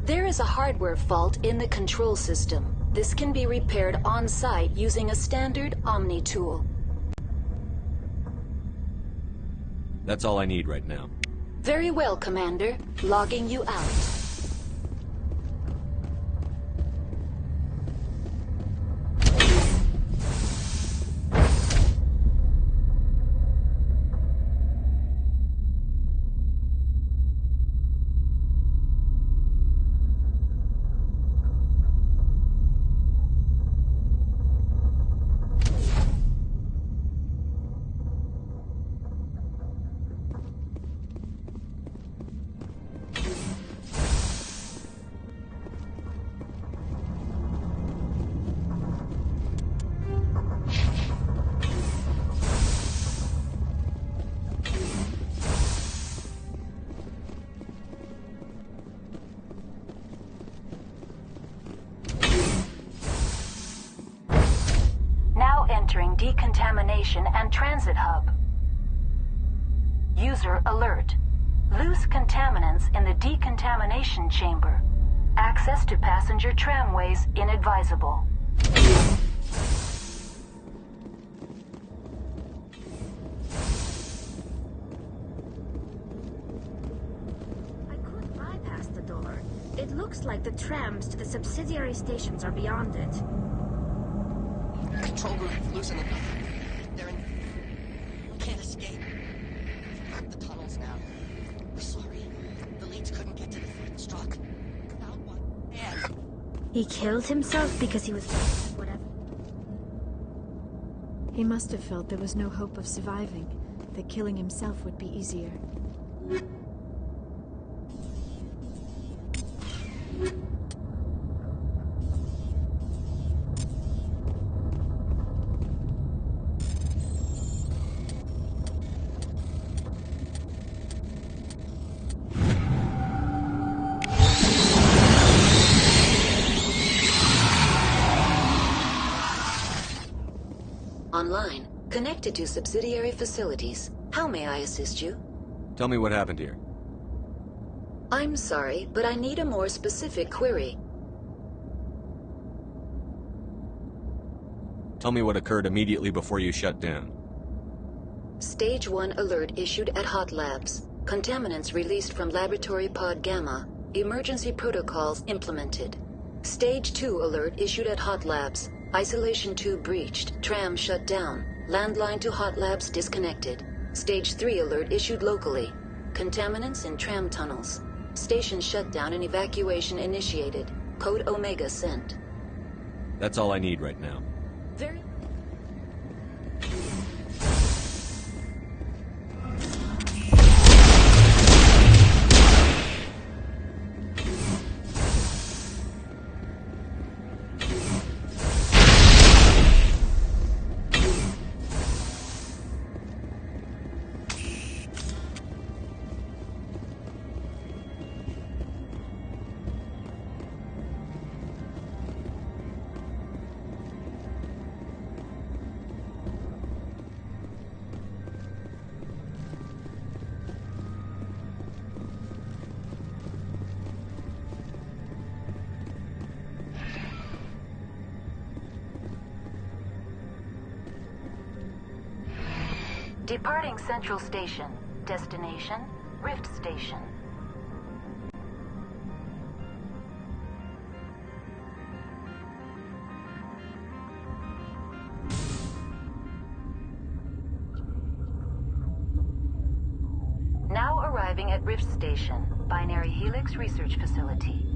There is a hardware fault in the control system. This can be repaired on-site using a standard Omni tool. That's all I need right now. Very well, Commander. Logging you out. Entering decontamination and transit hub. User alert. Loose contaminants in the decontamination chamber. Access to passenger tramways inadvisable. I could bypass the door. It looks like the trams to the subsidiary stations are beyond it. Control room, loosen it. They're in... We can't escape. Mark the tunnels now. We're sorry. The leads couldn't get to the third struck. Now what? And... He killed himself because he was... whatever. He must have felt there was no hope of surviving, that killing himself would be easier. Online, connected to subsidiary facilities. How may I assist you? Tell me what happened here. I'm sorry, but I need a more specific query. Tell me what occurred immediately before you shut down. Stage 1 alert issued at Hot Labs. Contaminants released from Laboratory Pod Gamma. Emergency protocols implemented. Stage 2 alert issued at Hot Labs. Isolation 2 breached. Tram shut down. Landline to Hot Labs disconnected. Stage 3 alert issued locally. Contaminants in tram tunnels. Station shutdown and evacuation initiated. Code Omega sent. That's all I need right now. Very... Departing Central Station. Destination, Rift Station. Now arriving at Rift Station, Binary Helix Research Facility.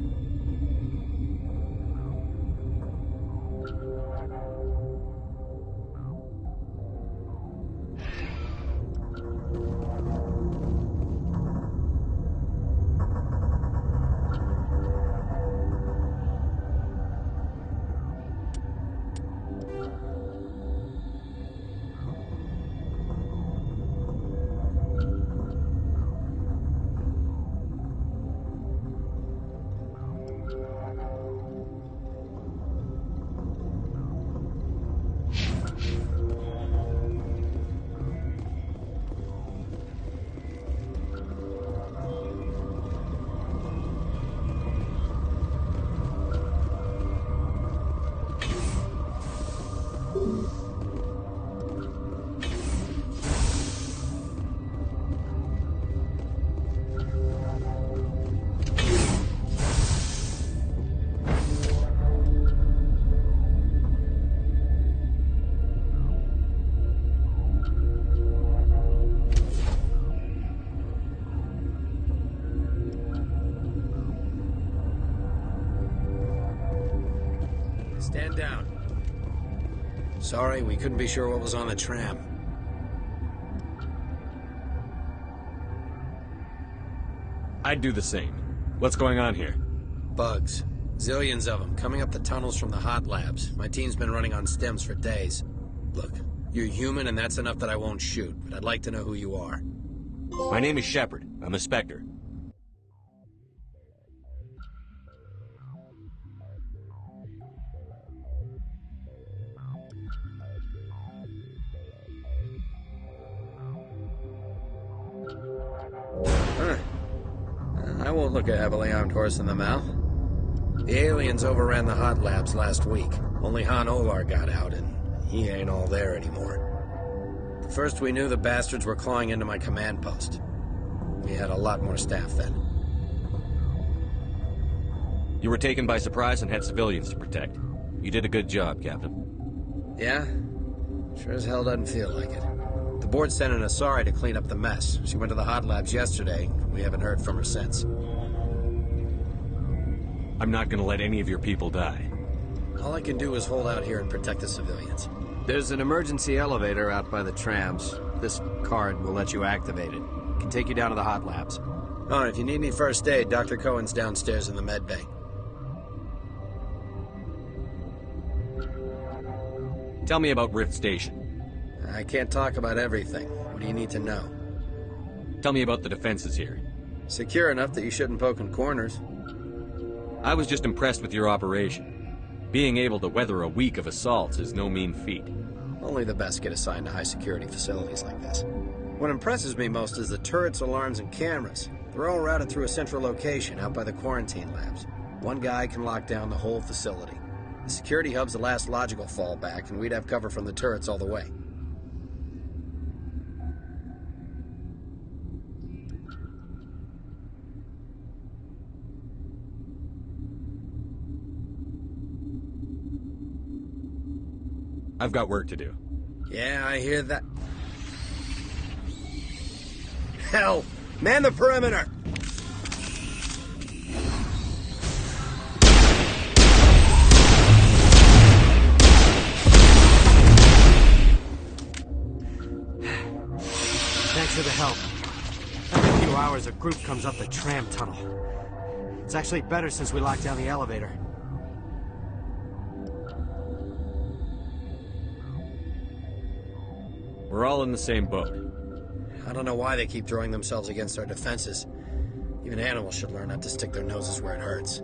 Stand down. Sorry, we couldn't be sure what was on the tram. I'd do the same. What's going on here? Bugs. Zillions of them, coming up the tunnels from the hot labs. My team's been running on stems for days. Look, you're human and that's enough that I won't shoot, but I'd like to know who you are. My name is Shepard. I'm a Spectre. I won't look a heavily armed horse in the mouth. The aliens overran the hot labs last week. Only Han Olar got out, and he ain't all there anymore. The first we knew, the bastards were clawing into my command post. We had a lot more staff then. You were taken by surprise and had civilians to protect. You did a good job, Captain. Yeah? Sure as hell doesn't feel like it. The board sent an Asari to clean up the mess. She went to the hot labs yesterday. We haven't heard from her since. I'm not gonna let any of your people die. All I can do is hold out here and protect the civilians. There's an emergency elevator out by the trams. This card will let you activate it. Can take you down to the hot labs. Oh, and if you need any first aid, Dr. Cohen's downstairs in the med bay. Tell me about Rift Station. I can't talk about everything. What do you need to know? Tell me about the defenses here. Secure enough that you shouldn't poke in corners. I was just impressed with your operation. Being able to weather a week of assaults is no mean feat. Only the best get assigned to high-security facilities like this. What impresses me most is the turrets, alarms, and cameras. They're all routed through a central location out by the quarantine labs. One guy can lock down the whole facility. The security hub's the last logical fallback, and we'd have cover from the turrets all the way. I've got work to do. Yeah, I hear that. Hell! Man the perimeter! Thanks for the help. Every few hours, a group comes up the tram tunnel. It's actually better since we locked down the elevator. We're all in the same boat. I don't know why they keep throwing themselves against our defenses. Even animals should learn not to stick their noses where it hurts.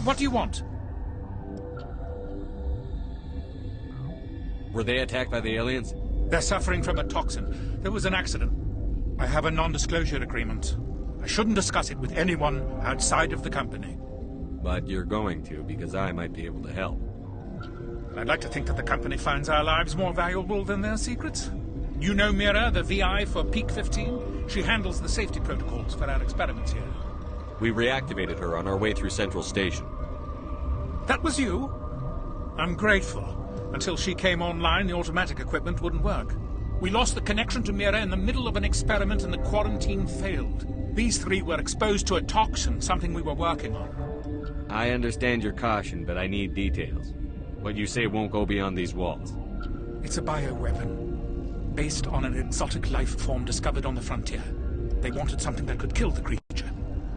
What do you want? Were they attacked by the aliens? They're suffering from a toxin. There was an accident. I have a non-disclosure agreement. I shouldn't discuss it with anyone outside of the company. But you're going to, because I might be able to help. I'd like to think that the company finds our lives more valuable than their secrets. You know Mira, the VI for Peak 15? She handles the safety protocols for our experiments here. We reactivated her on our way through Central Station. That was you? I'm grateful. Until she came online, the automatic equipment wouldn't work. We lost the connection to Mira in the middle of an experiment and the quarantine failed. These three were exposed to a toxin, something we were working on. I understand your caution, but I need details. What you say won't go beyond these walls. It's a bioweapon, based on an exotic life form discovered on the frontier. They wanted something that could kill the creature.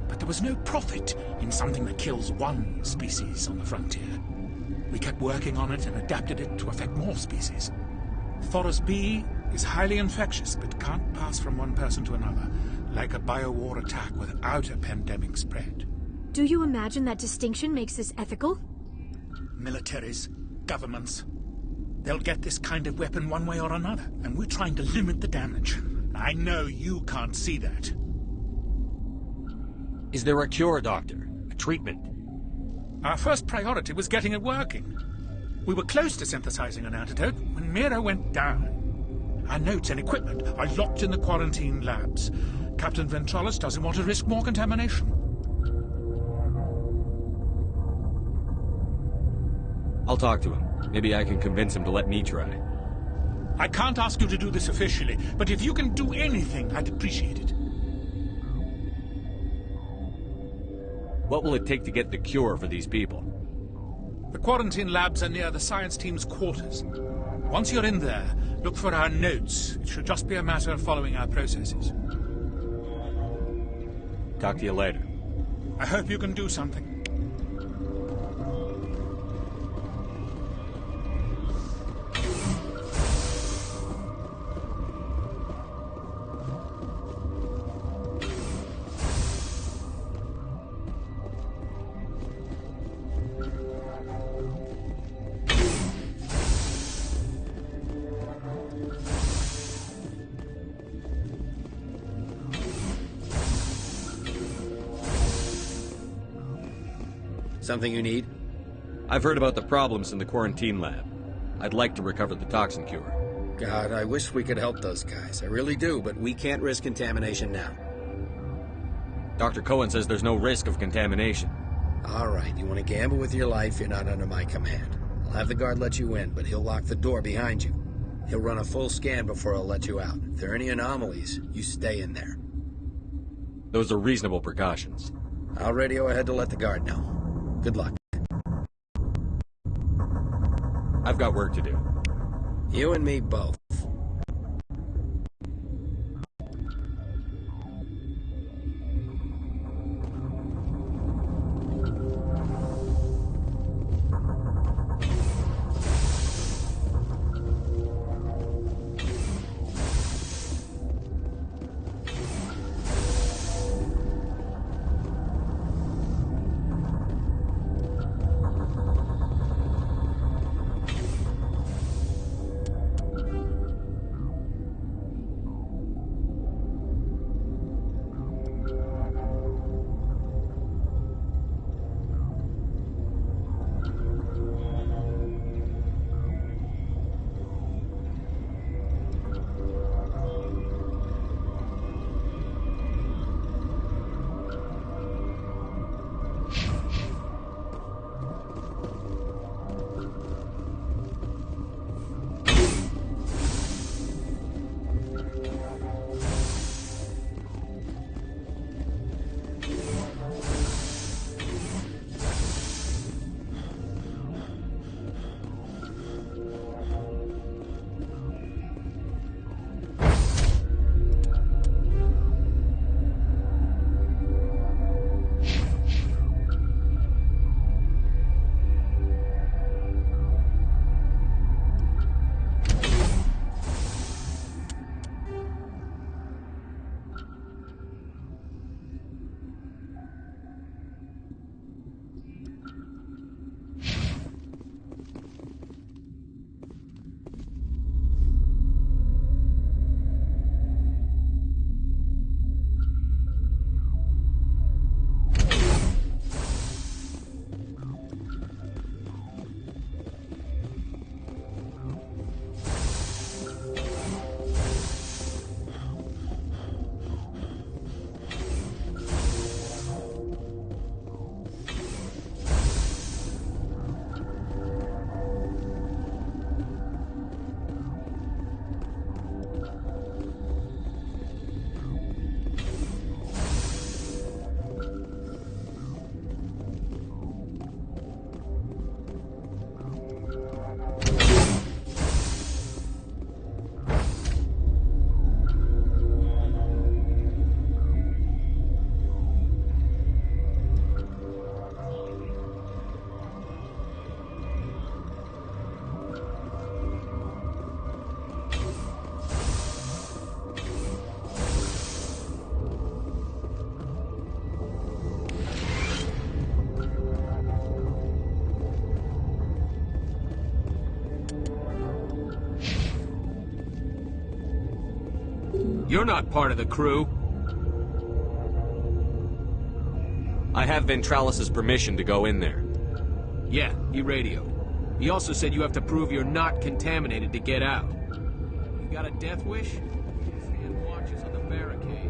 But there was no profit in something that kills one species on the frontier. We kept working on it and adapted it to affect more species. Thoros B is highly infectious, but can't pass from one person to another, like a biowar attack without a pandemic spread. Do you imagine that distinction makes this ethical? Militaries, governments, they'll get this kind of weapon one way or another, and we're trying to limit the damage. I know you can't see that. Is there a cure, Doctor? A treatment? Our first priority was getting it working. We were close to synthesizing an antidote when Mira went down. Our notes and equipment are locked in the quarantine labs. Captain Ventralis doesn't want to risk more contamination. I'll talk to him. Maybe I can convince him to let me try. I can't ask you to do this officially, but if you can do anything, I'd appreciate it. What will it take to get the cure for these people? The quarantine labs are near the science team's quarters. Once you're in there, look for our notes. It should just be a matter of following our processes. Talk to you later. I hope you can do something. Something you need? I've heard about the problems in the quarantine lab. I'd like to recover the toxin cure. God, I wish we could help those guys. I really do, but we can't risk contamination now. Dr. Cohen says there's no risk of contamination. All right, you want to gamble with your life, you're not under my command. I'll have the guard let you in, but he'll lock the door behind you. He'll run a full scan before he'll let you out. If there are any anomalies, you stay in there. Those are reasonable precautions. I'll radio ahead to let the guard know. Good luck. I've got work to do. You and me both. You're not part of the crew. I have Ventralis's permission to go in there. Yeah, he radioed. He also said you have to prove you're not contaminated to get out. You got a death wish? Stand watches on the barricade.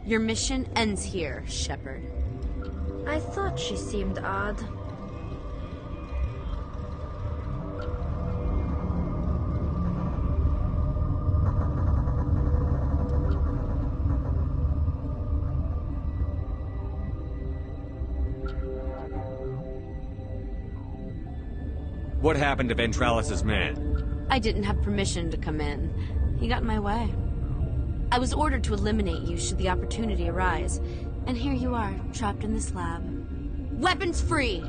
Your mission ends here, Shepard. I thought she seemed odd. What happened to Ventralis's man? I didn't have permission to come in. He got in my way. I was ordered to eliminate you should the opportunity arise. And here you are, trapped in this lab. Weapons free!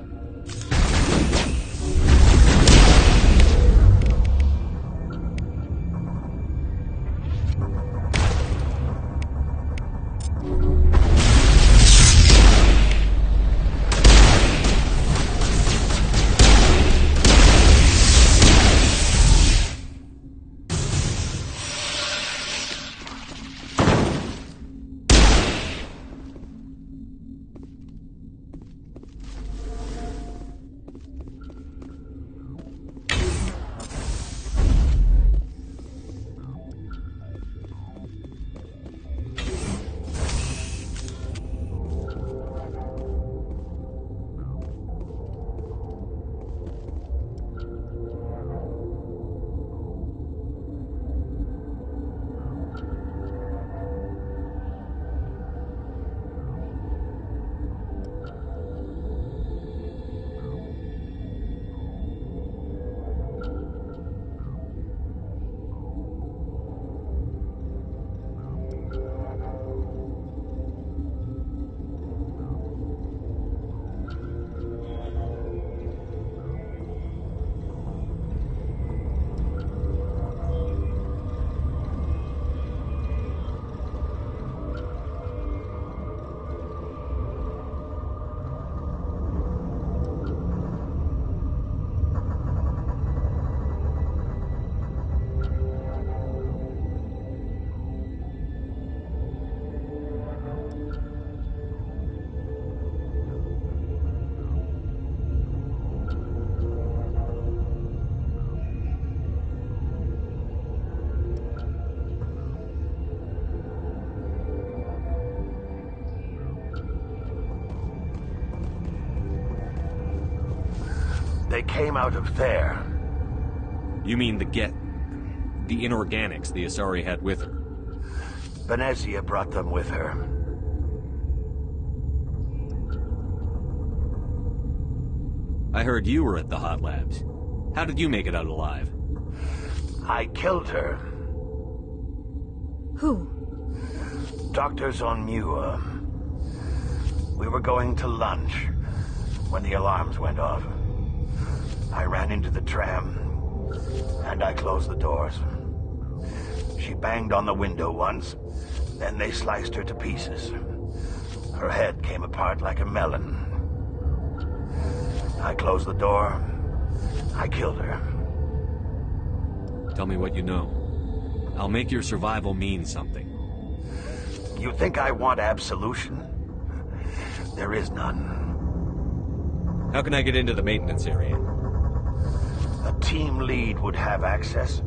They came out of there. You mean the inorganics the Asari had with her? Venezia brought them with her. I heard you were at the hot labs. How did you make it out alive? I killed her. Who? Doctors on Muir. We were going to lunch when the alarms went off. I ran into the tram, and I closed the doors. She banged on the window once, then they sliced her to pieces. Her head came apart like a melon. I closed the door. I killed her. Tell me what you know. I'll make your survival mean something. You think I want absolution? There is none. How can I get into the maintenance area? A team lead would have access.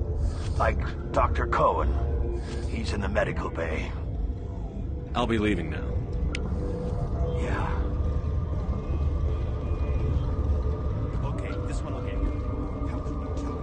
Like Dr. Cohen. He's in the medical bay. I'll be leaving now. Yeah. Okay, this one will get you. How can you tell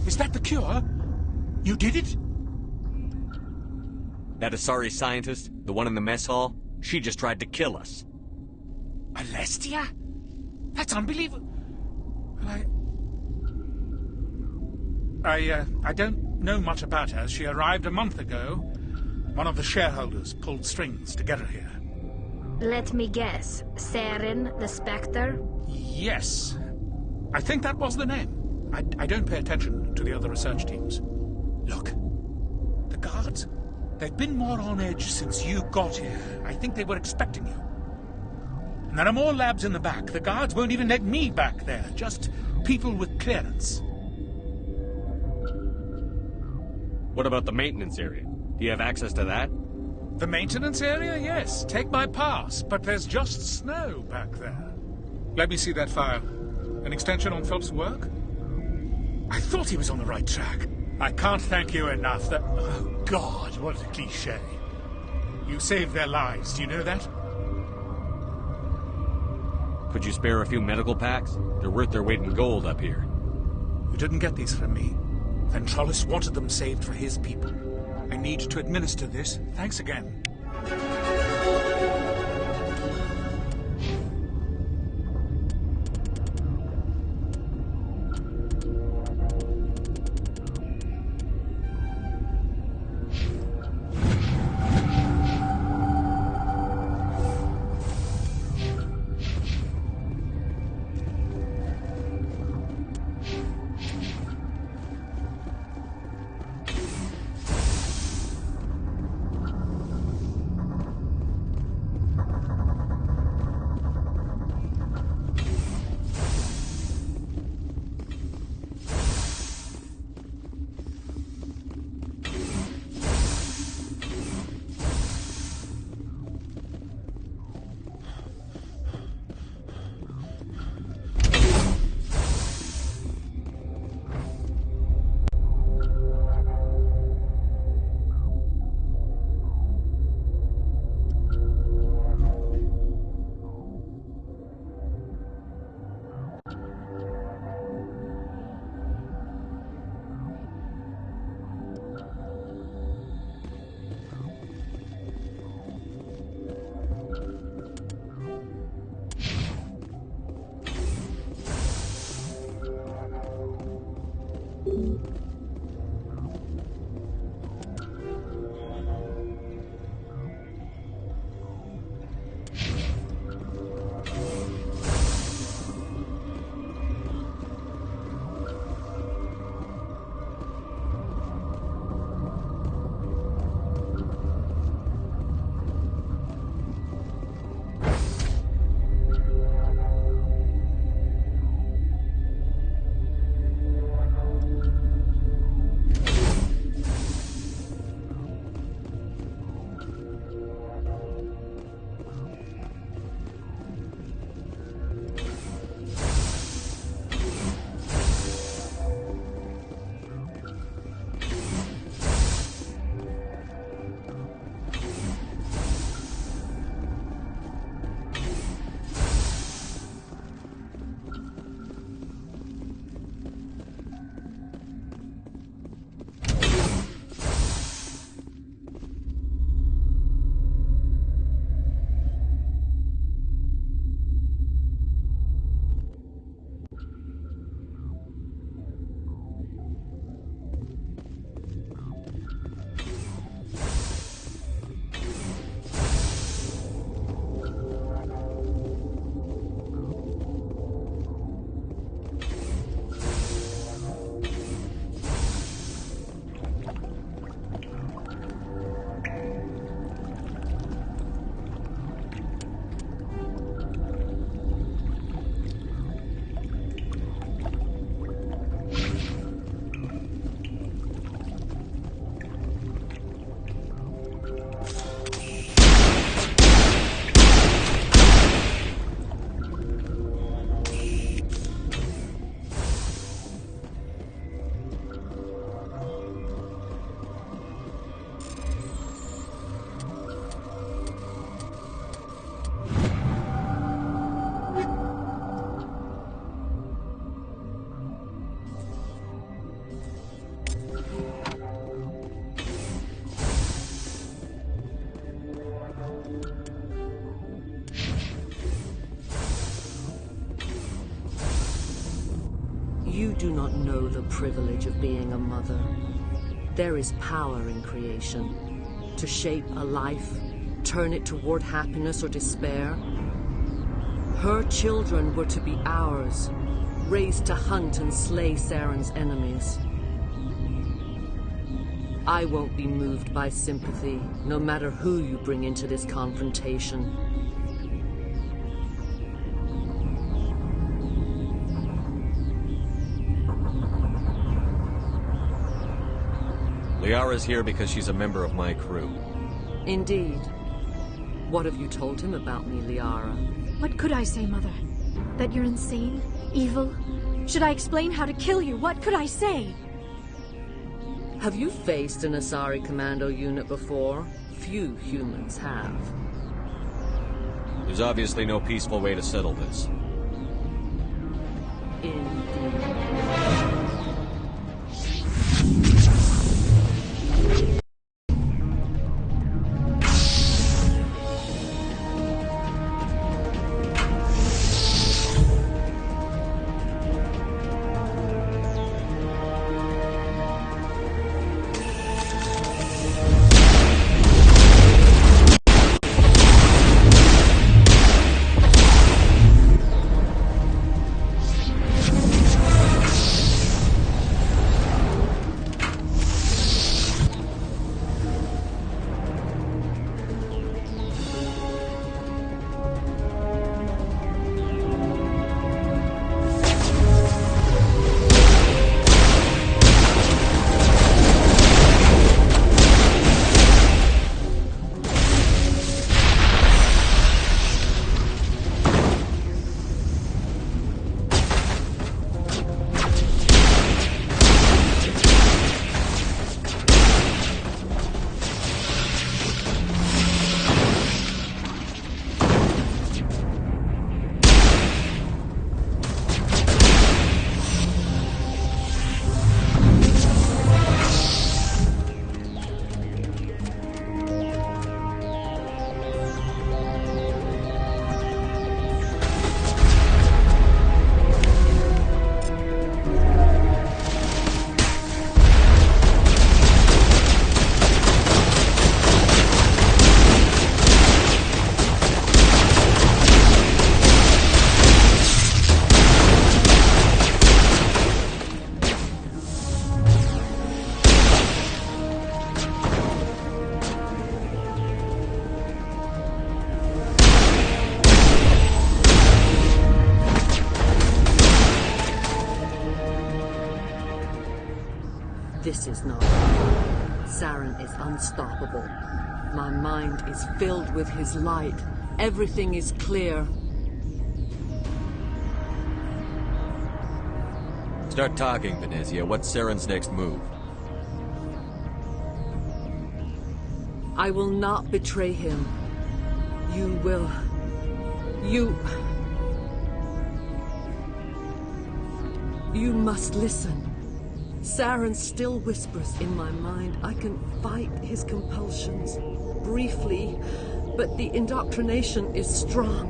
Is that the cure? You did it? That Asari scientist, the one in the mess hall, she just tried to kill us. Alestia? That's unbelievable. I don't know much about her. She arrived a month ago. One of the shareholders pulled strings to get her here. Let me guess. Saren, the Spectre? Yes. I think that was the name. I don't pay attention to the other research teams. Look, the guards, they've been more on edge since you got here. I think they were expecting you. And there are more labs in the back. The guards won't even let me back there. Just people with clearance. What about the maintenance area? Do you have access to that? The maintenance area? Yes. Take my pass. But there's just snow back there. Let me see that file. An extension on Phelps' work? I thought he was on the right track. I can't thank you enough. That... Oh, God, what a cliché. You saved their lives. Do you know that? Could you spare a few medical packs? They're worth their weight in gold up here. You didn't get these from me. Ventralis wanted them saved for his people. I need to administer this. Thanks again. You do not know the privilege of being a mother. There is power in creation. To shape a life, turn it toward happiness or despair. Her children were to be ours, raised to hunt and slay Saren's enemies. I won't be moved by sympathy, no matter who you bring into this confrontation. Liara's here because she's a member of my crew. Indeed. What have you told him about me, Liara? What could I say, Mother? That you're insane? Evil? Should I explain how to kill you? What could I say? Have you faced an Asari commando unit before? Few humans have. There's obviously no peaceful way to settle this. This is not. Saren is unstoppable. My mind is filled with his light. Everything is clear. Start talking, Venezia. What's Saren's next move? I will not betray him. You will... You must listen. Saren still whispers in my mind. I can fight his compulsions, briefly, but the indoctrination is strong.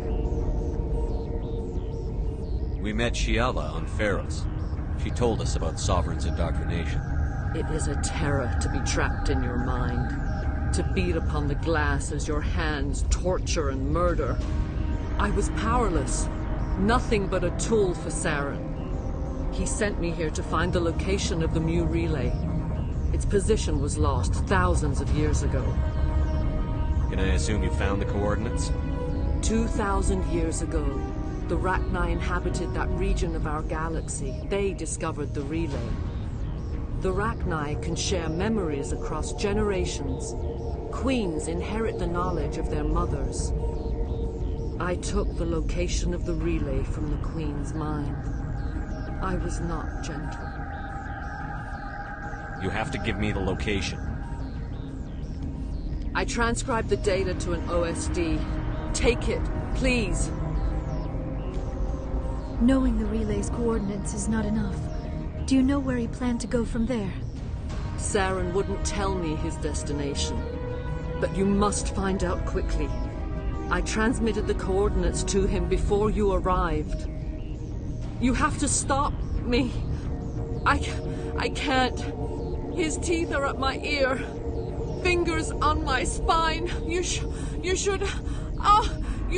We met Shiala on Pharos. She told us about Sovereign's indoctrination. It is a terror to be trapped in your mind, to beat upon the glass as your hands torture and murder. I was powerless, nothing but a tool for Saren. He sent me here to find the location of the Mu relay. Its position was lost thousands of years ago. Can I assume you found the coordinates? 2,000 years ago, the Rachni inhabited that region of our galaxy. They discovered the relay. The Rachni can share memories across generations. Queens inherit the knowledge of their mothers. I took the location of the relay from the Queen's mind. I was not gentle. You have to give me the location. I transcribed the data to an OSD. Take it, please. Knowing the relay's coordinates is not enough. Do you know where he planned to go from there? Saren wouldn't tell me his destination. But you must find out quickly. I transmitted the coordinates to him before you arrived. You have to stop me. I can't. His teeth are up my ear. Fingers on my spine. You should... you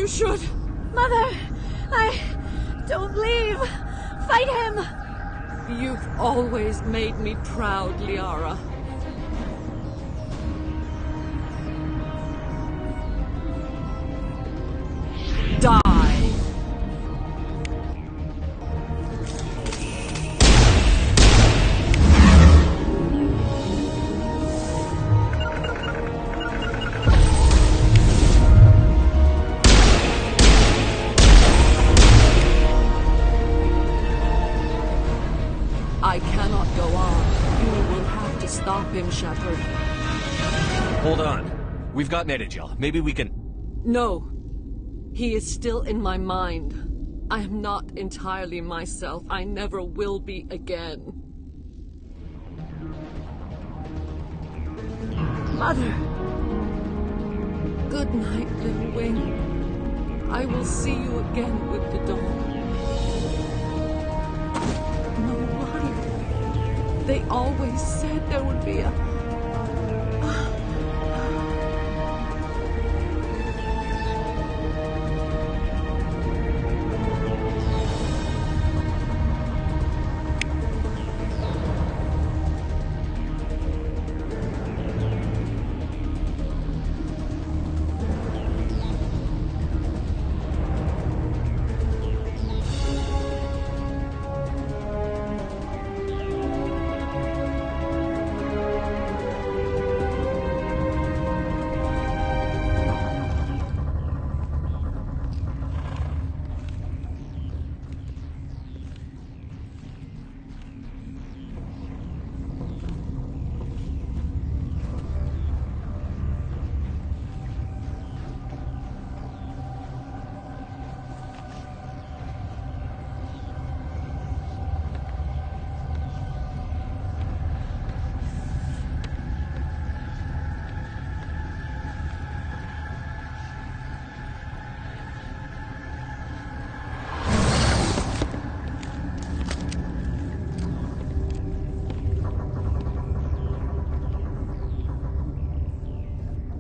should... Mother! Don't leave! Fight him! You've always made me proud, Liara. Die! I cannot go on. You will have to stop him, Shepard. Hold on. We've got Netagel. Maybe we can... No. He is still in my mind. I am not entirely myself. I never will be again. Mother! Good night, little wing. I will see you again with the dawn. No, why? They always said there would be a...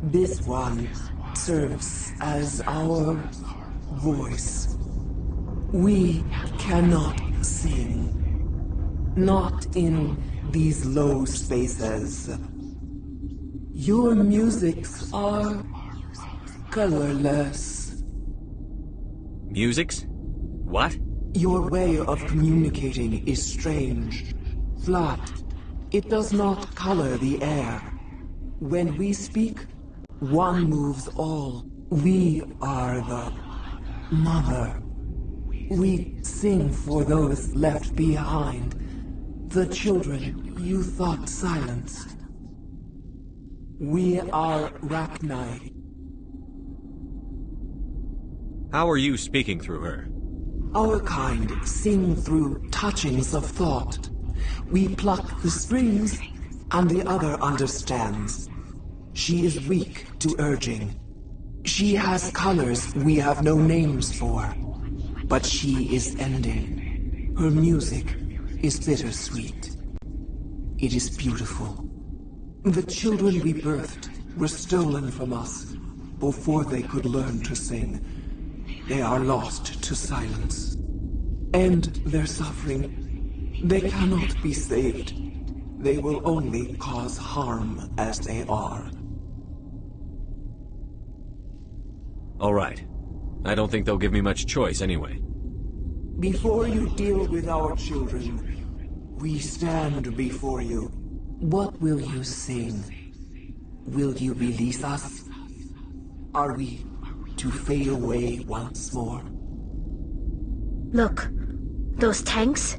This one serves as our voice. We cannot sing. Not in these low spaces. Your musics are colorless. Musics? What? Your way of communicating is strange. Flat. It does not color the air. When we speak, one moves all. We are the mother. We sing for those left behind. The children you thought silenced. We are Rachni. How are you speaking through her? Our kind sing through touchings of thought. We pluck the strings, and the other understands. She is weak to urging. She has colors we have no names for. But she is ending. Her music is bittersweet. It is beautiful. The children we birthed were stolen from us before they could learn to sing. They are lost to silence. End their suffering. They cannot be saved. They will only cause harm as they are. All right. I don't think they'll give me much choice anyway. Before you deal with our children, we stand before you. What will you sing? Will you release us? Are we to fade away once more? Look, those tanks?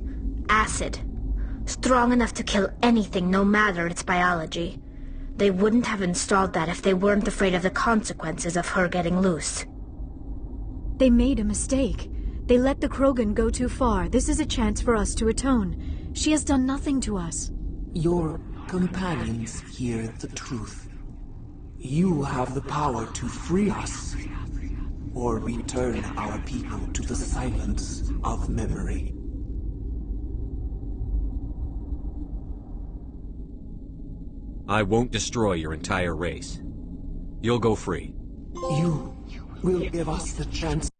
Acid. Strong enough to kill anything, no matter its biology. They wouldn't have installed that if they weren't afraid of the consequences of her getting loose. They made a mistake. They let the Krogan go too far. This is a chance for us to atone. She has done nothing to us. Your companions hear the truth. You have the power to free us, or return our people to the silence of memory. I won't destroy your entire race. You'll go free. You will give us the chance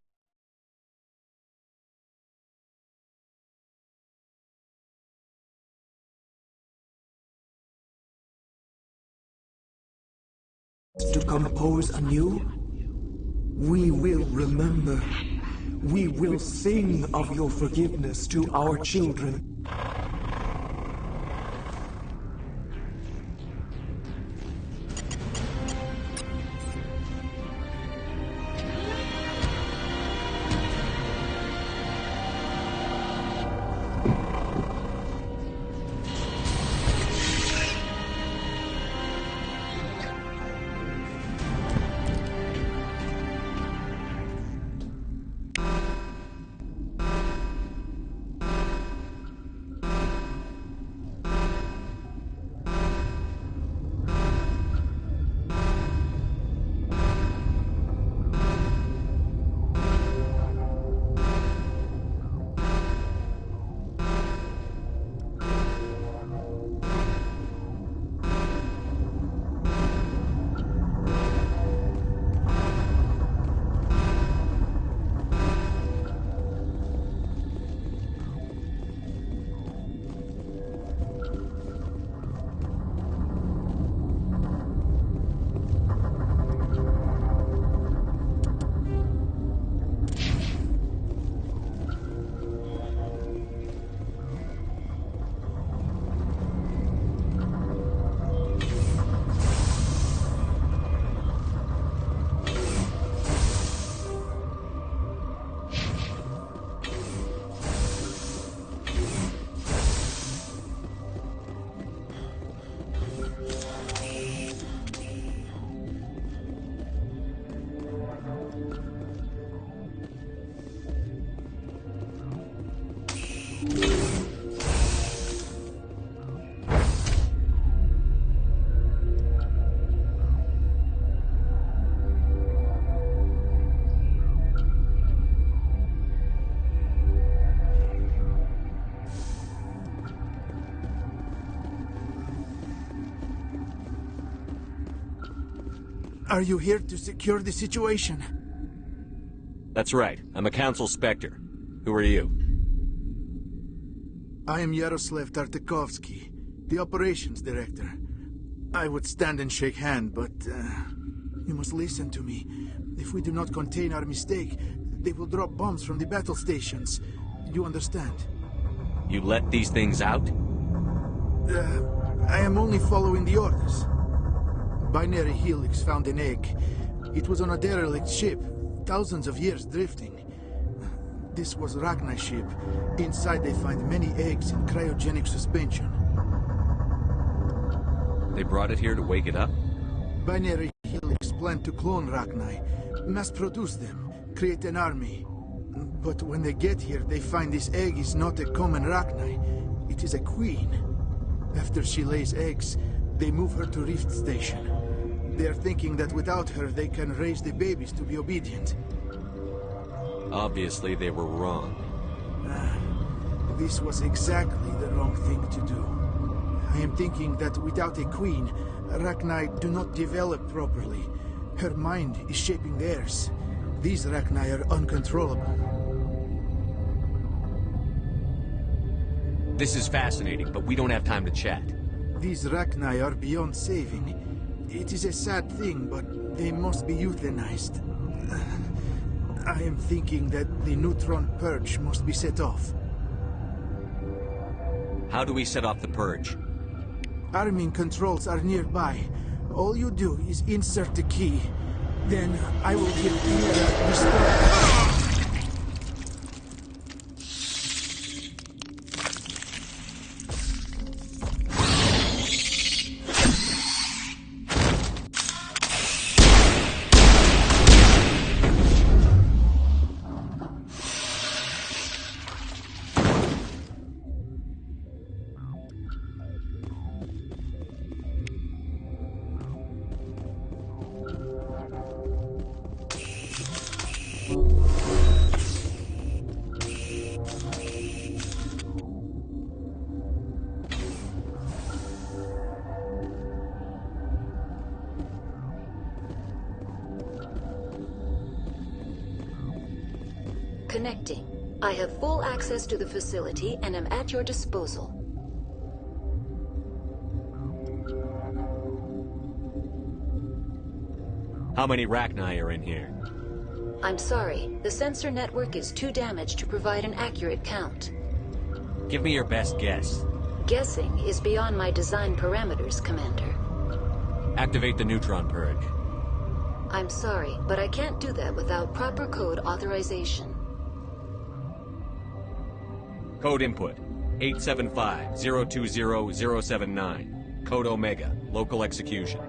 to compose anew? We will remember. We will sing of your forgiveness to our children. Are you here to secure the situation? That's right. I'm a Council Spectre. Who are you? I am Yaroslav Tartakovsky, the Operations Director. I would stand and shake hand, but you must listen to me. If we do not contain our mistake, they will drop bombs from the battle stations. You understand? You let these things out? I am only following the orders. Binary Helix found an egg. It was on a derelict ship, thousands of years drifting. This was Rachni's ship. Inside they find many eggs in cryogenic suspension. They brought it here to wake it up? Binary Helix planned to clone Rachni, mass-produce them, create an army. But when they get here, they find this egg is not a common Rachni. It is a queen. After she lays eggs, they move her to Rift Station. They are thinking that without her, they can raise the babies to be obedient. Obviously, they were wrong. This was exactly the wrong thing to do. I am thinking that without a queen, Rachni do not develop properly. Her mind is shaping theirs. These Rachni are uncontrollable. This is fascinating, but we don't have time to chat. These Rachni are beyond saving. It is a sad thing, but they must be euthanized. I am thinking that the neutron purge must be set off. How do we set off the purge? Arming controls are nearby. All you do is insert the key. Then I will hit restore. Connecting. I have full access to the facility and am at your disposal. How many Rachni are in here? I'm sorry, the sensor network is too damaged to provide an accurate count. Give me your best guess. Guessing is beyond my design parameters, Commander. Activate the neutron purge. I'm sorry, but I can't do that without proper code authorization. Code input, 875-020-079. Code Omega, local execution.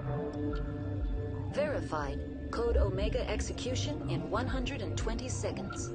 Verified. Code Omega execution in 120 seconds.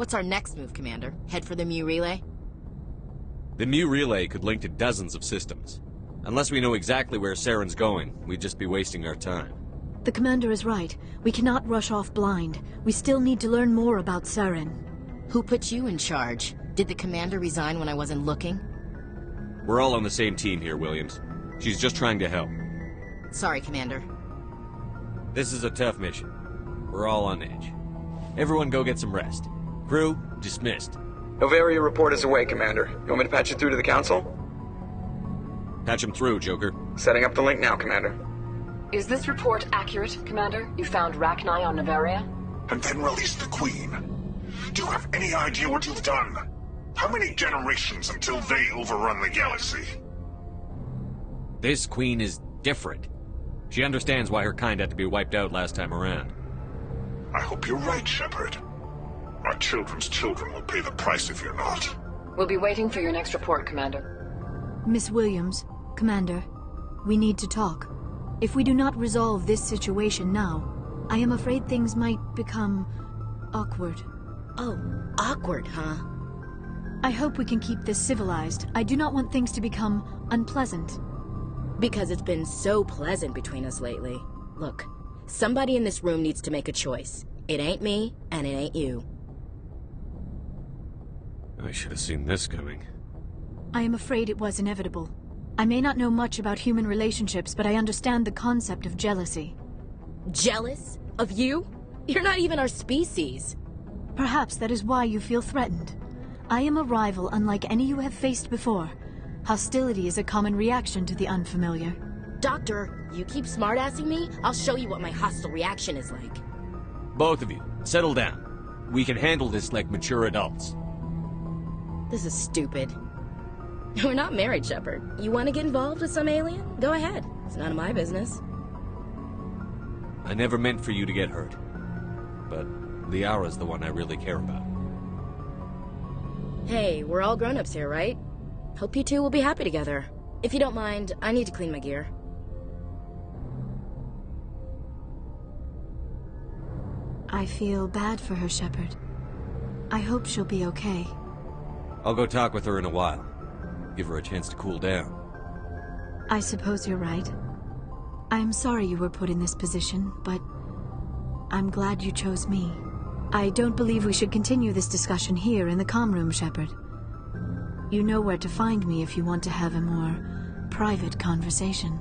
What's our next move, Commander? Head for the Mu relay? The Mu relay could link to dozens of systems. Unless we know exactly where Saren's going, we'd just be wasting our time. The commander is right. We cannot rush off blind. We still need to learn more about Saren. Who put you in charge? Did the commander resign when I wasn't looking? We're all on the same team here, Williams. She's just trying to help. Sorry, Commander. This is a tough mission. We're all on edge. Everyone go get some rest. Crew, dismissed. Noveria report is away, Commander. You want me to patch it through to the Council? Patch him through, Joker. Setting up the link now, Commander. Is this report accurate, Commander? You found Rachni on Noveria? And then released the Queen. Do you have any idea what you've done? How many generations until they overrun the galaxy? This Queen is different. She understands why her kind had to be wiped out last time around. I hope you're right, Shepard. Our children's children will pay the price if you're not. We'll be waiting for your next report, Commander. Miss Williams, Commander, we need to talk. If we do not resolve this situation now, I am afraid things might become awkward. Oh, awkward, huh? I hope we can keep this civilized. I do not want things to become unpleasant. Because it's been so pleasant between us lately. Look, somebody in this room needs to make a choice. It ain't me, and it ain't you. I should have seen this coming. I am afraid it was inevitable. I may not know much about human relationships, but I understand the concept of jealousy. Jealous? Of you? You're not even our species. Perhaps that is why you feel threatened. I am a rival unlike any you have faced before. Hostility is a common reaction to the unfamiliar. Doctor, you keep smartassing me, I'll show you what my hostile reaction is like. Both of you, settle down. We can handle this like mature adults. This is stupid. We're not married, Shepard. You want to get involved with some alien? Go ahead. It's none of my business. I never meant for you to get hurt. But Liara's the one I really care about. Hey, we're all grown-ups here, right? Hope you two will be happy together. If you don't mind, I need to clean my gear. I feel bad for her, Shepard. I hope she'll be okay. I'll go talk with her in a while. Give her a chance to cool down. I suppose you're right. I'm sorry you were put in this position, but I'm glad you chose me. I don't believe we should continue this discussion here in the comm room, Shepard. You know where to find me if you want to have a more private conversation.